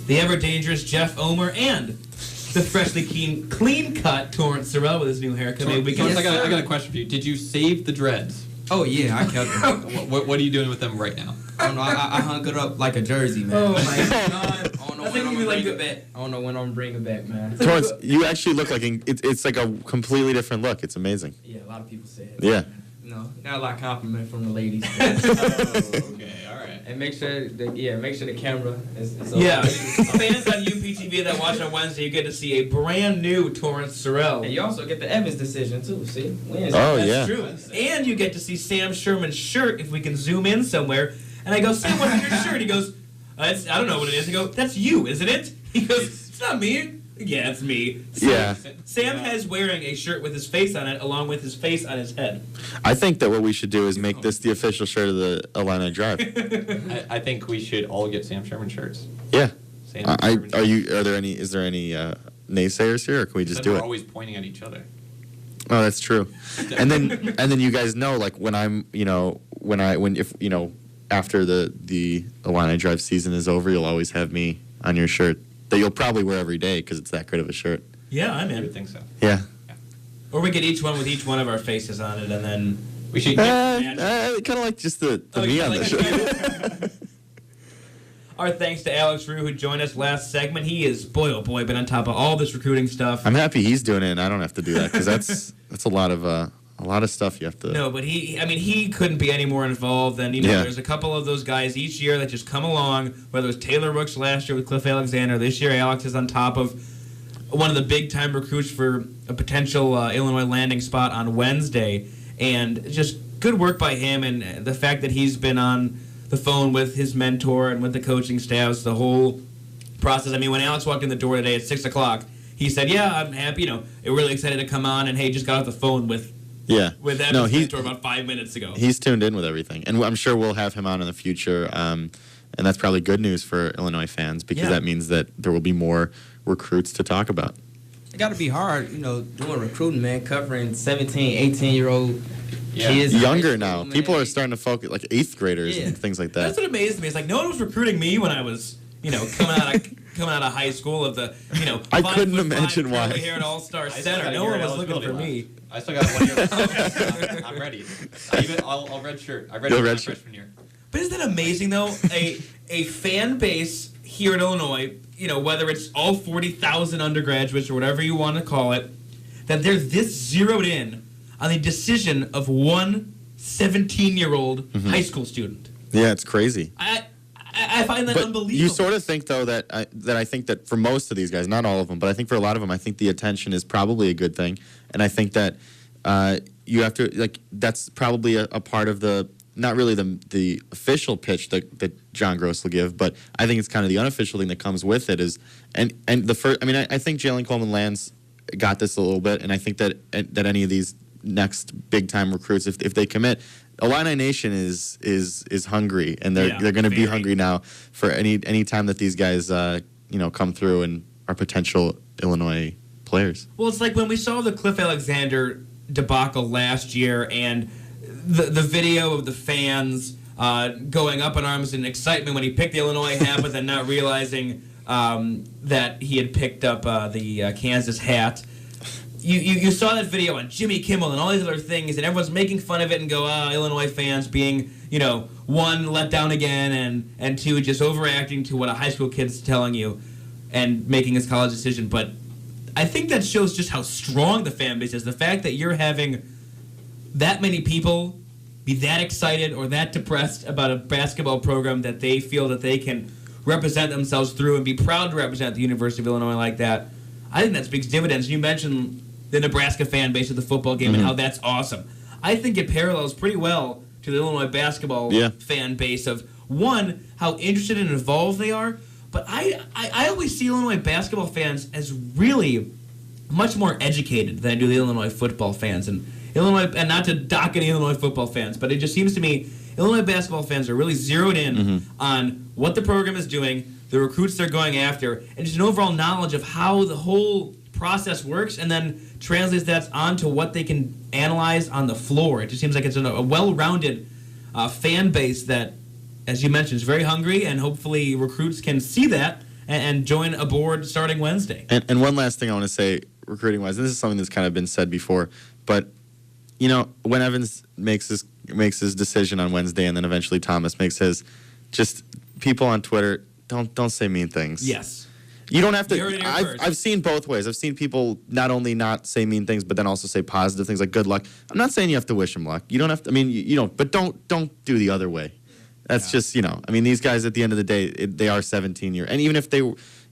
the ever-dangerous Jeff Omer, and the freshly clean-cut Torrance Sorrell with his new haircut. Maybe we can. I got a question for you. Did you save the dreads? Oh, yeah, I kept them. What are you doing with them right now? I don't know. I hung it up like a jersey, man. Oh, my God. I don't know when I'm going to bring it back. I don't know when I'm bringing it back, man. Torrance, you actually look like it's like a completely different look. It's amazing. Yeah, a lot of people say it. Yeah. No, got a lot of compliment from the ladies. Okay, all right. And make sure the camera is yeah. Fans on UPTV that watch on Wednesday, you get to see a brand new Torrance Sorrell. And you also get the Evans decision too. See? That's true. And you get to see Sam Sherman's shirt if we can zoom in somewhere. And I go, Sam, what's your shirt? He goes, I don't know what it is. I go, that's you, isn't it? He goes, it's not me. Yeah, it's me. Sam has wearing a shirt with his face on it, along with his face on his head. I think that what we should do is make this the official shirt of the Illini Drive. I think we should all get Sam Sherman shirts. Yeah. Sam Sherman Is there any naysayers here, or can we just do it? We're always pointing at each other. Oh, that's true. and then you guys know, like when after the Illini Drive season is over, you'll always have me on your shirt that you'll probably wear every day because it's that good of a shirt. Yeah, I'm in. I would think so. Yeah. Or we get each one with each one of our faces on it, and then we should kind of like just the me on the shirt. Our thanks to Alex Rue, who joined us last segment. He is, boy oh boy, been on top of all this recruiting stuff. I'm happy he's doing it, and I don't have to do that because that's a lot of stuff you have to. No, but he couldn't be any more involved than There's a couple of those guys each year that just come along. Whether it was Taylor Rooks last year with Cliff Alexander, this year Alex is on top of one of the big time recruits for a potential Illinois landing spot on Wednesday, and just good work by him, and the fact that he's been on the phone with his mentor and with the coaching staffs the whole process. I mean, when Alex walked in the door today at 6 o'clock, he said, "Yeah, I'm happy. Really excited to come on." And hey, just got off the phone with Evan's mentor about 5 minutes ago. He's tuned in with everything, and I'm sure we'll have him on in the future. And that's probably good news for Illinois fans because that means that there will be more recruits to talk about. It got to be hard, doing recruiting, man, covering 17, 18-year-old kids. Younger now. People are starting to focus, like 8th graders and things like that. That's what amazed me. It's like no one was recruiting me when I was, coming out of high school of the, I couldn't imagine why. Here at All-Star Center. No one was looking for me. I still got 1 year. I'm ready. I'll redshirt. I redshirted my freshman year. But isn't that amazing, though? A fan base here in Illinois, whether it's all 40,000 undergraduates or whatever you want to call it, that they're this zeroed in on the decision of one 17-year-old high school student. Yeah, it's crazy. I find that unbelievable. You sort of think, though, that I think that for most of these guys, not all of them, but I think for a lot of them, I think the attention is probably a good thing. And I think that you have to, that's probably a part of the, not really the official pitch that John Gross will give, but I think it's kind of the unofficial thing that comes with it is, and the first, I think Jalen Coleman-Lands got this a little bit, and I think that any of these next big-time recruits, if they commit, Illini Nation is hungry, and they're going to be hungry now for any time that these guys come through and are potential Illinois players. Well, it's like when we saw the Cliff Alexander debacle last year, and the video of the fans going up in arms in excitement when he picked the Illinois hat, but then not realizing that he had picked up the Kansas hat. You saw that video on Jimmy Kimmel and all these other things, and everyone's making fun of it and go, Illinois fans being, one, let down again, and two, just overreacting to what a high school kid's telling you and making his college decision. But I think that shows just how strong the fan base is. The fact that you're having that many people be that excited or that depressed about a basketball program that they feel that they can represent themselves through and be proud to represent the University of Illinois like that, I think that speaks dividends. You mentioned the Nebraska fan base of the football game and how that's awesome. I think it parallels pretty well to the Illinois basketball fan base of, one, how interested and involved they are, but I always see Illinois basketball fans as really much more educated than I do the Illinois football fans. And Illinois, and not to dock any Illinois football fans, but it just seems to me Illinois basketball fans are really zeroed in on what the program is doing, the recruits they're going after, and just an overall knowledge of how the whole process works, and then translates that onto what they can analyze on the floor. It just seems like it's a well-rounded fan base that, as you mentioned, is very hungry, and hopefully recruits can see that and join aboard starting Wednesday. And one last thing I want to say, recruiting-wise, and this is something that's kind of been said before, but when Evans makes his decision on Wednesday, and then eventually Thomas makes his, just people on Twitter don't say mean things. Yes. You don't have to. I've seen both ways. I've seen people not only not say mean things, but then also say positive things like good luck. I'm not saying you have to wish him luck. You don't have to. I mean, you don't. But don't do the other way. That's just I mean, these guys at the end of the day, they are 17 years, and even if they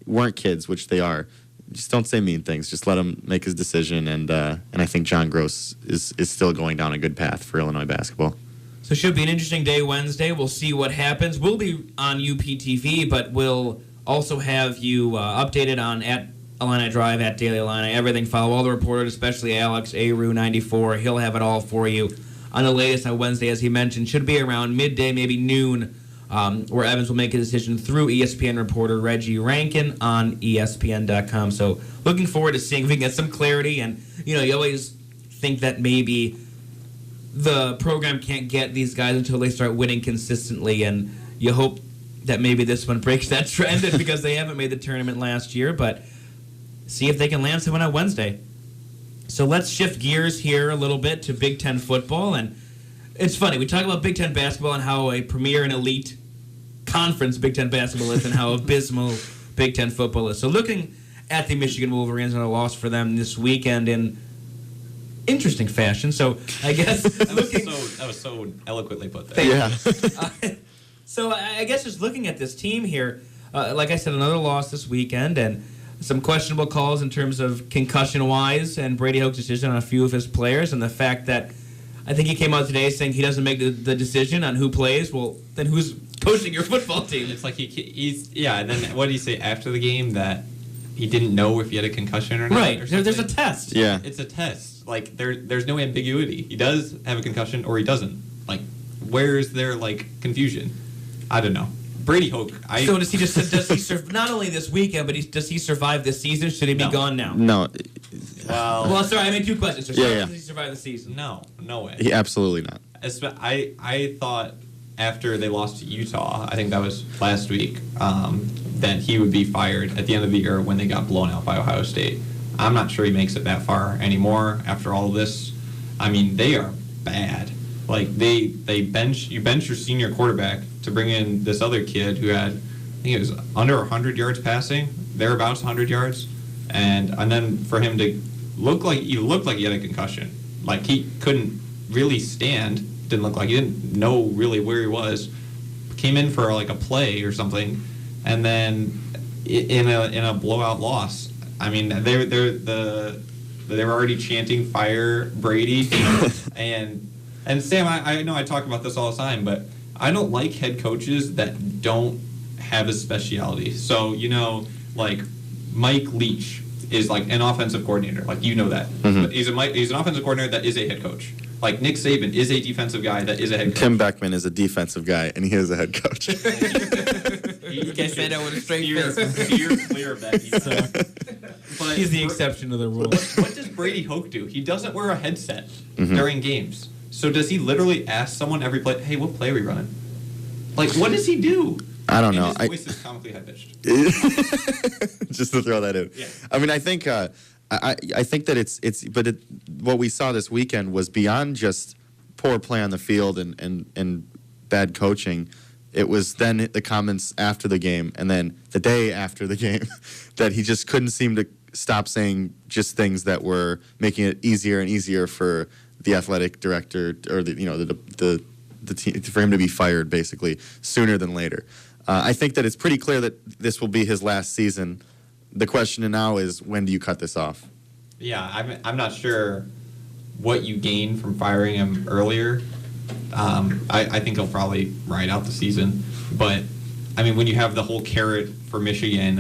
weren't kids, which they are, just don't say mean things. Just let him make his decision, and I think John Gross is still going down a good path for Illinois basketball. So it should be an interesting day Wednesday. We'll see what happens. We'll be on UPTV, but we'll also have you updated on at Illini Drive, at Daily Illini, everything. Follow all the reporters, especially Alex, Aru94. He'll have it all for you on the latest on Wednesday, as he mentioned. Should be around midday, maybe noon, where Evans will make a decision through ESPN reporter Reggie Rankin on ESPN.com. So looking forward to seeing if we can get some clarity. And, you always think that maybe the program can't get these guys until they start winning consistently, and you hope that maybe this one breaks that trend because they haven't made the tournament last year, but see if they can land someone on Wednesday. So let's shift gears here a little bit to Big Ten football. And it's funny, we talk about Big Ten basketball and how a premier and elite conference Big Ten basketball is and how abysmal Big Ten football is. So looking at the Michigan Wolverines and a loss for them this weekend in interesting fashion. So I guess that was so eloquently put there. Yeah. So I guess just looking at this team here, like I said, another loss this weekend, and some questionable calls in terms of concussion-wise, and Brady Hoke's decision on a few of his players, and the fact that I think he came out today saying he doesn't make the decision on who plays. Well, then who's coaching your football team? It's like and then what did he say after the game, that he didn't know if he had a concussion or not? Right. Or there's a test. Yeah. It's a test. Like there's no ambiguity. He does have a concussion or he doesn't. Like, where is there confusion? I don't know. Brady Hoke. So does he not only this weekend, but does he survive this season? Should he be gone now? No. Well, sorry, I made two questions. So yeah. Does he survive the season? No way. He absolutely not. I thought after they lost to Utah, I think that was last week, that he would be fired at the end of the year when they got blown out by Ohio State. I'm not sure he makes it that far anymore after all of this. I mean, they are bad. Like, you bench your senior quarterback to bring in this other kid who had, I think it was under 100 yards passing, thereabouts 100 yards, and then for him to look like he had a concussion. Like, he couldn't really stand, didn't look like he didn't know really where he was, came in for a play or something, and then in a blowout loss. I mean, they were already chanting "Fire Brady," and Sam, I know I talk about this all the time, but I don't like head coaches that don't have a specialty. So, Mike Leach is an offensive coordinator. You know that. Mm-hmm. He's an offensive coordinator that is a head coach. Nick Saban is a defensive guy that is a head coach. Tim Beckman is a defensive guy, and he is a head coach. You can't say that with a straight face. You're clear of that. But he's the exception to the rule. What does Brady Hoke do? He doesn't wear a headset during games. So does he literally ask someone every play, "Hey, what play are we running?" What does he do? I don't know. His voice is comically high-pitched. Just to throw that in. Yeah. I mean, I think that what we saw this weekend was beyond just poor play on the field and bad coaching. It was then the comments after the game and then the day after the game that he just couldn't seem to stop saying just things that were making it easier and easier for the athletic director or the team, for him to be fired basically sooner than later. I think that it's pretty clear that this will be his last season. The question now is, when do you cut this off? Yeah, I'm not sure what you gain from firing him earlier. I think he'll probably ride out the season. But, I mean, when you have the whole carrot for Michigan,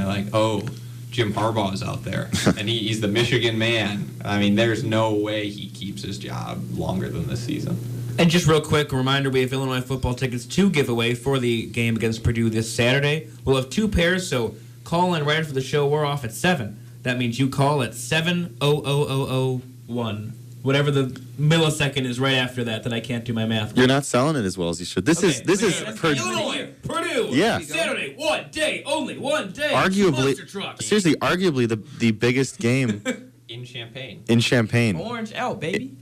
Jim Harbaugh is out there, and he's the Michigan man. I mean, there's no way he keeps his job longer than this season. And just real quick, a reminder, we have Illinois football tickets to give away for the game against Purdue this Saturday. We'll have 2 pairs, so call in right after the show. We're off at 7. That means you call at 70001. Whatever the millisecond is right after that I can't do my math. You're not selling it as well as you should. This is Illinois, Purdue. Yeah. Saturday, one day, only one day. Arguably, Monster truck. seriously, arguably the biggest game in Champaign. Orange out, baby.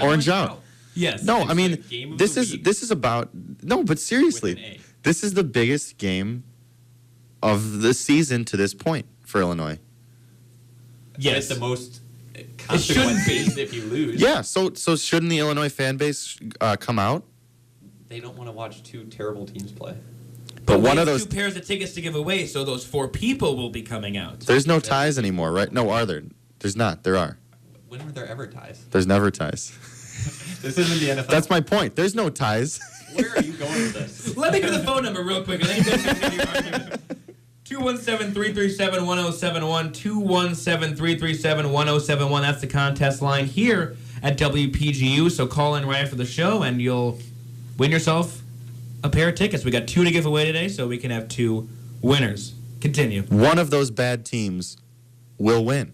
Orange out. Yes. No, I mean this is about but seriously, this is the biggest game of the season to this point for Illinois. Yes, it's the most consequences if you lose. Yeah, so shouldn't the Illinois fan base come out? They don't want to watch 2 terrible teams play. But one of those 2 pairs of tickets to give away, so those 4 people will be coming out. There's no ties anymore, right? No, are there? There's not. There are. When were there ever ties? There's never ties. This isn't the NFL. That's my point. There's no ties. Where are you going with this? Let me give the phone number real quick. 217-337-1071, 217-337-1071. That's the contest line here at WPGU. So call in right after the show, and you'll win yourself a pair of tickets. We got 2 to give away today, so we can have 2 winners. Continue. One of those bad teams will win.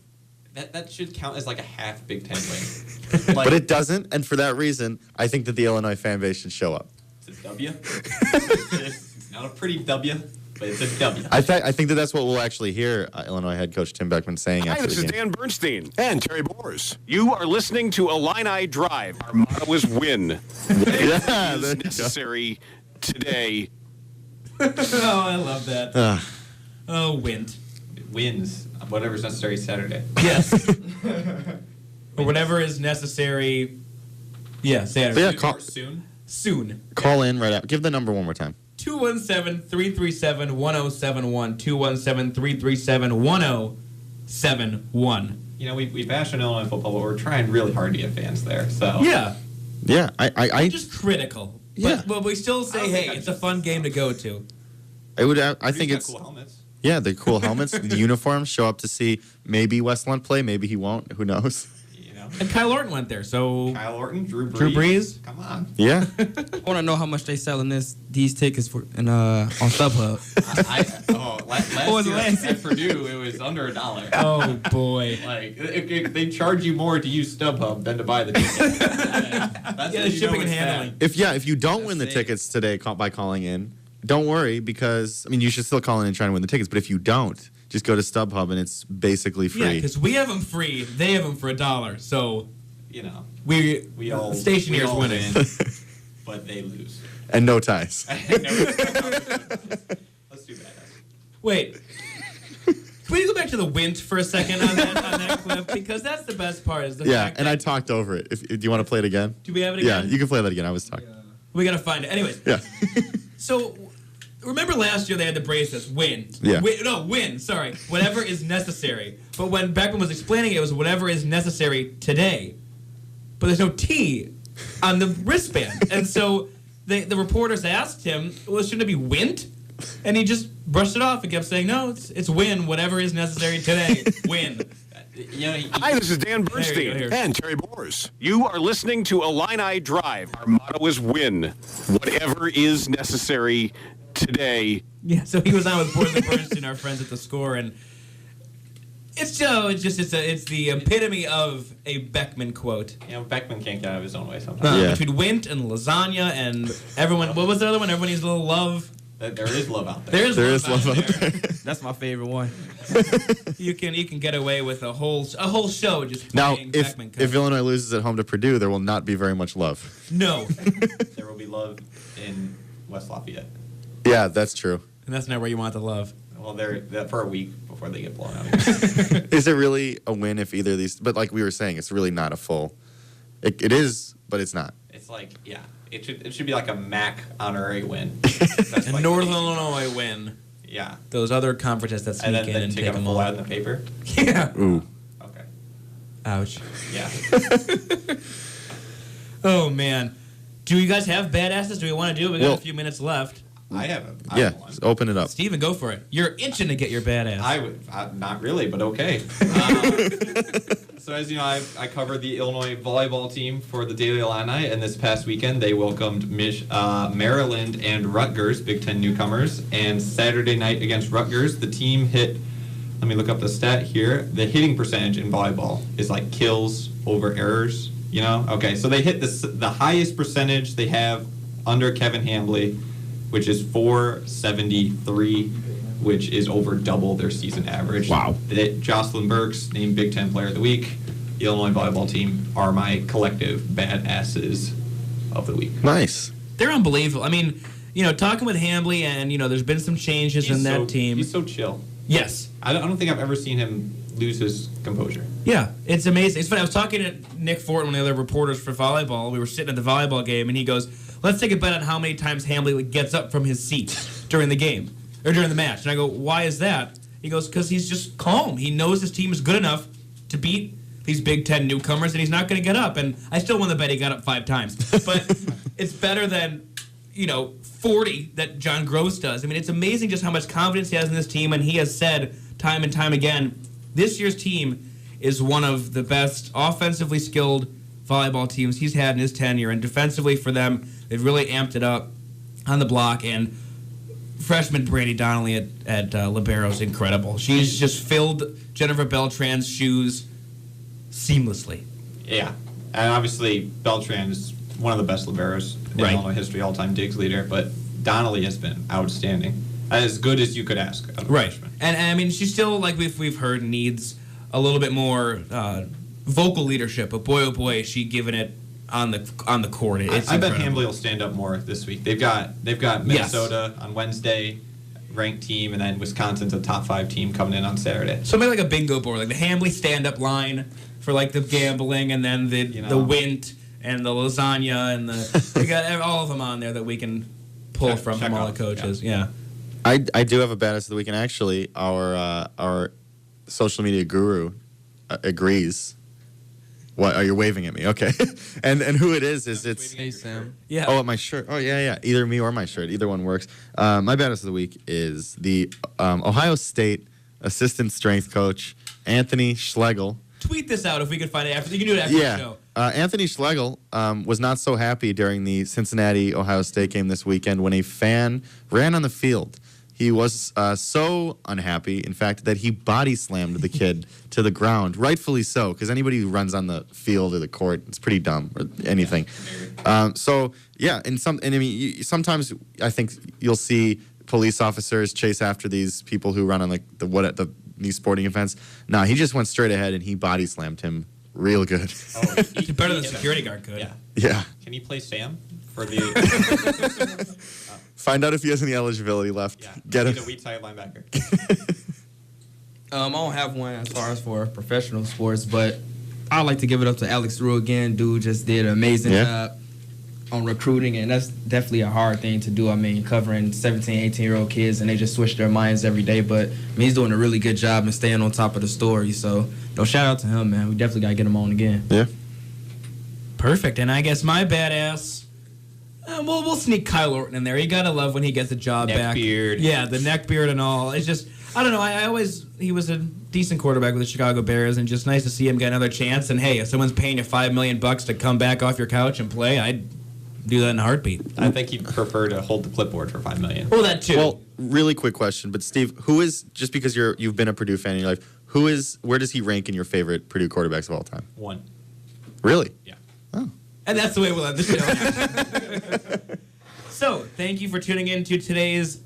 That should count as like a half Big Ten win. But it doesn't, and for that reason, I think that the Illinois fan base should show up. It's a W. It's not a pretty W. But it's a W. I think that's what we'll actually hear Illinois head coach Tim Beckman saying after the game. Hi, this is Dan Bernstein and Terry Bors. You are listening to Illini Drive. Our motto is win. Whatever is necessary today. Oh, I love that. Wind. Wins. Whatever's necessary Saturday. Yes. Or whatever is necessary. Yeah, Saturday. Soon. Call in right out. Give the number one more time. 217-337-1071. 217-337-1071. You know, we bash on Illinois football, but we're trying really hard to get fans there. So yeah, I'm just critical. Yeah, but we still say, hey, it's a fun game to go to. I think it's cool helmets. Yeah, the cool helmets, the uniforms. Show up to see maybe Westland play, maybe he won't. Who knows? You know. And Kyle Orton went there, so Kyle Orton, Drew Brees. Come on. Yeah. I want to know how much they selling these tickets for on StubHub. Last year at Purdue, it was under $1. Oh boy! Like they charge you more to use StubHub than to buy the ticket. That's the shipping and handling. If you don't win the tickets today by calling in, don't worry, because you should still call in and try to win the tickets. But if you don't, just go to StubHub and it's basically free. Yeah, because we have them free, they have them for $1. So we all stationeers winning, but they lose and no ties. Let's do that. Wait. Can we go back to the wind for a second on that clip? Because that's the best part. Is the fact and I talked over it. Do you want to play it again? Do we have it again? Yeah, you can play that again. I was talking. We got to find it. Anyways. Yeah. So, remember last year they had the bracelets, win. Yeah. Win, sorry. Whatever is necessary. But when Beckman was explaining it was whatever is necessary today. But there's no T on the wristband. And so the reporters asked him, well, shouldn't it be wint? And he just brushed it off and kept saying, no, it's win, whatever is necessary today. Win. Hi, this is Dan Bernstein and Terry Bors. You are listening to Illini Drive. Our motto is win. Whatever is necessary today. Yeah, so he was on with Bors and Bernstein, our friends at The Score, and it's the epitome of a Beckman quote. Beckman can't get out of his own way sometimes. Between Wint and lasagna and everyone, what was the other one? Everyone needs a little love. There is love out there. There is love out there. That's my favorite one. You can get away with a whole show just now. playing If Beckman Illinois loses at home to Purdue, there will not be very much love. No. There will be love in West Lafayette. Yeah, that's true. And that's not where you want the love. Well, they're for a week before they get blown out. Is it really a win if either of these? But like we were saying, it's really not a full. It is, but it's not. It's like It should be like a MAC honorary win. And like Northern Illinois win. Yeah. Those other conferences that sneak in and take them all out in the paper. Yeah. Ooh. Okay. Ouch. Yeah. Oh man. Do you guys have badasses? Do we want to do it? We got a few minutes left. I haven't. Yeah, just open it up. Steven, go for it. You're itching to get your badass. Not really, but okay. So as you know, I covered the Illinois volleyball team for the Daily Illini, and this past weekend they welcomed Maryland and Rutgers, Big Ten newcomers. And Saturday night against Rutgers, the team hit. Let me look up the stat here. The hitting percentage in volleyball is like kills over errors. You know? Okay, so they hit the highest percentage they have under Kevin Hambley, which is .473, which is over double their season average. Wow. Jocelyn Burks named Big Ten Player of the Week. The Illinois volleyball team are my collective badasses of the week. Nice. They're unbelievable. I mean, talking with Hambley, and there's been some changes in that team. He's so chill. Yes. I don't think I've ever seen him lose his composure. Yeah, it's amazing. It's funny. I was talking to Nick Fort, one of the other reporters for volleyball. We were sitting at the volleyball game, and he goes, "Let's take a bet on how many times Hambley gets up from his seat during the game or during the match." And I go, "Why is that?" He goes, "Because he's just calm. He knows his team is good enough to beat these Big Ten newcomers, and he's not going to get up." And I still won the bet he got up 5 times, but it's better than 40 that John Gross does. I mean, it's amazing just how much confidence he has in this team, and he has said time and time again, this year's team is one of the best offensively skilled volleyball teams he's had in his tenure, and defensively for them, they've really amped it up on the block, and freshman Brady Donnelly at libero is incredible. She's just filled Jennifer Beltran's shoes seamlessly. Yeah, and obviously Beltran is one of the best liberos in Illinois history, all-time digs leader, but Donnelly has been outstanding. As good as you could ask of a freshman. And I mean, she still, like we've heard, needs a little bit more vocal leadership, but boy, oh boy, is she giving it on the court. It's I bet Hambley will stand up more this week. They've got Minnesota on Wednesday, ranked team, and then Wisconsin's a top 5 team coming in on Saturday. So maybe like a bingo board, like the Hambley stand-up line for like the gambling, and then the Wint and the lasagna, and we got all of them on there that we can pull from all the coaches. Yeah. I do have a badass of the week, and actually our social media guru agrees. What are you waving at me? Okay, and who it is it's Hey Sam. Yeah. Oh, my shirt. Oh yeah. Either me or my shirt. Either one works. My badass of the week is the Ohio State assistant strength coach Anthony Schlegel. Tweet this out if we could find it after. You can do it after the show. Anthony Schlegel was not so happy during the Cincinnati-Ohio State game this weekend when a fan ran on the field. He was so unhappy, in fact, that he body slammed the kid to the ground, rightfully so, because anybody who runs on the field or the court, it's pretty dumb, or anything. Sometimes I think you'll see police officers chase after these people who run on these sporting events. No, he just went straight ahead and he body slammed him real good. Oh, he's better than the security guard could. Yeah. Can he play Sam for the? Find out if he has any eligibility left. Yeah. Get him. He's a weak side linebacker. I don't have one as far as for professional sports, but I'd like to give it up to Alex Rue again. Dude just did an amazing job on recruiting, and that's definitely a hard thing to do. I mean, covering 17, 18-year-old kids, and they just switch their minds every day. But he's doing a really good job and staying on top of the story. So, shout out to him, man. We definitely got to get him on again. Yeah. Perfect. And I guess my badass, we'll sneak Kyle Orton in there. You got to love when he gets the job back. Neck beard. Yeah, the neck beard and all. It's just, I don't know. He was a decent quarterback with the Chicago Bears, and just nice to see him get another chance. And hey, if someone's paying you $5 million to come back off your couch and play, I'd do that in a heartbeat. I think he'd prefer to hold the clipboard for $5 million. Well, that too. Well, really quick question, but Steve, who is, just because you've been a Purdue fan in your life, where does he rank in your favorite Purdue quarterbacks of all time? 1. Really? Yeah. Oh. And that's the way we'll end the show. So, thank you for tuning in to today's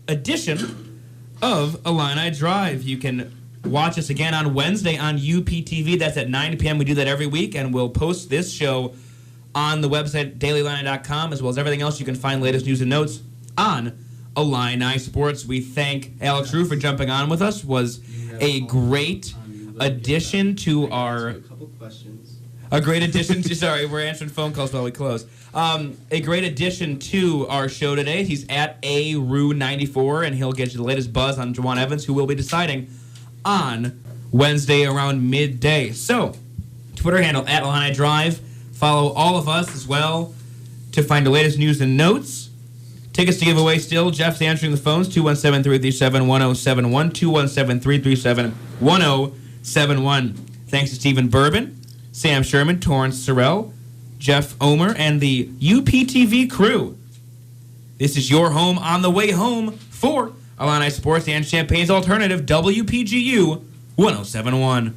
edition of Illini Drive. You can watch us again on Wednesday on UPTV. That's at 9 p.m. We do that every week, and we'll post this show on the website, dailyillini.com, as well as everything else. You can find latest news and notes on Illini Sports. We thank Alex Rue for jumping on with us. Was a great addition to our... A great addition to, sorry, we're answering phone calls while we close. A great addition to our show today. He's at ARU94, and he'll get you the latest buzz on Juwan Evans, who will be deciding on Wednesday around midday. So, Twitter handle at Illini Drive. Follow all of us as well to find the latest news and notes. Tickets to give away still. Jeff's answering the phones, 217-337-1071, 217-337-1071. Thanks to Stephen Bourbon, Sam Sherman, Torrance Sorrell, Jeff Omer, and the UPTV crew. This is your home on the way home for Illini Sports and Champagne's Alternative, WPGU 1071.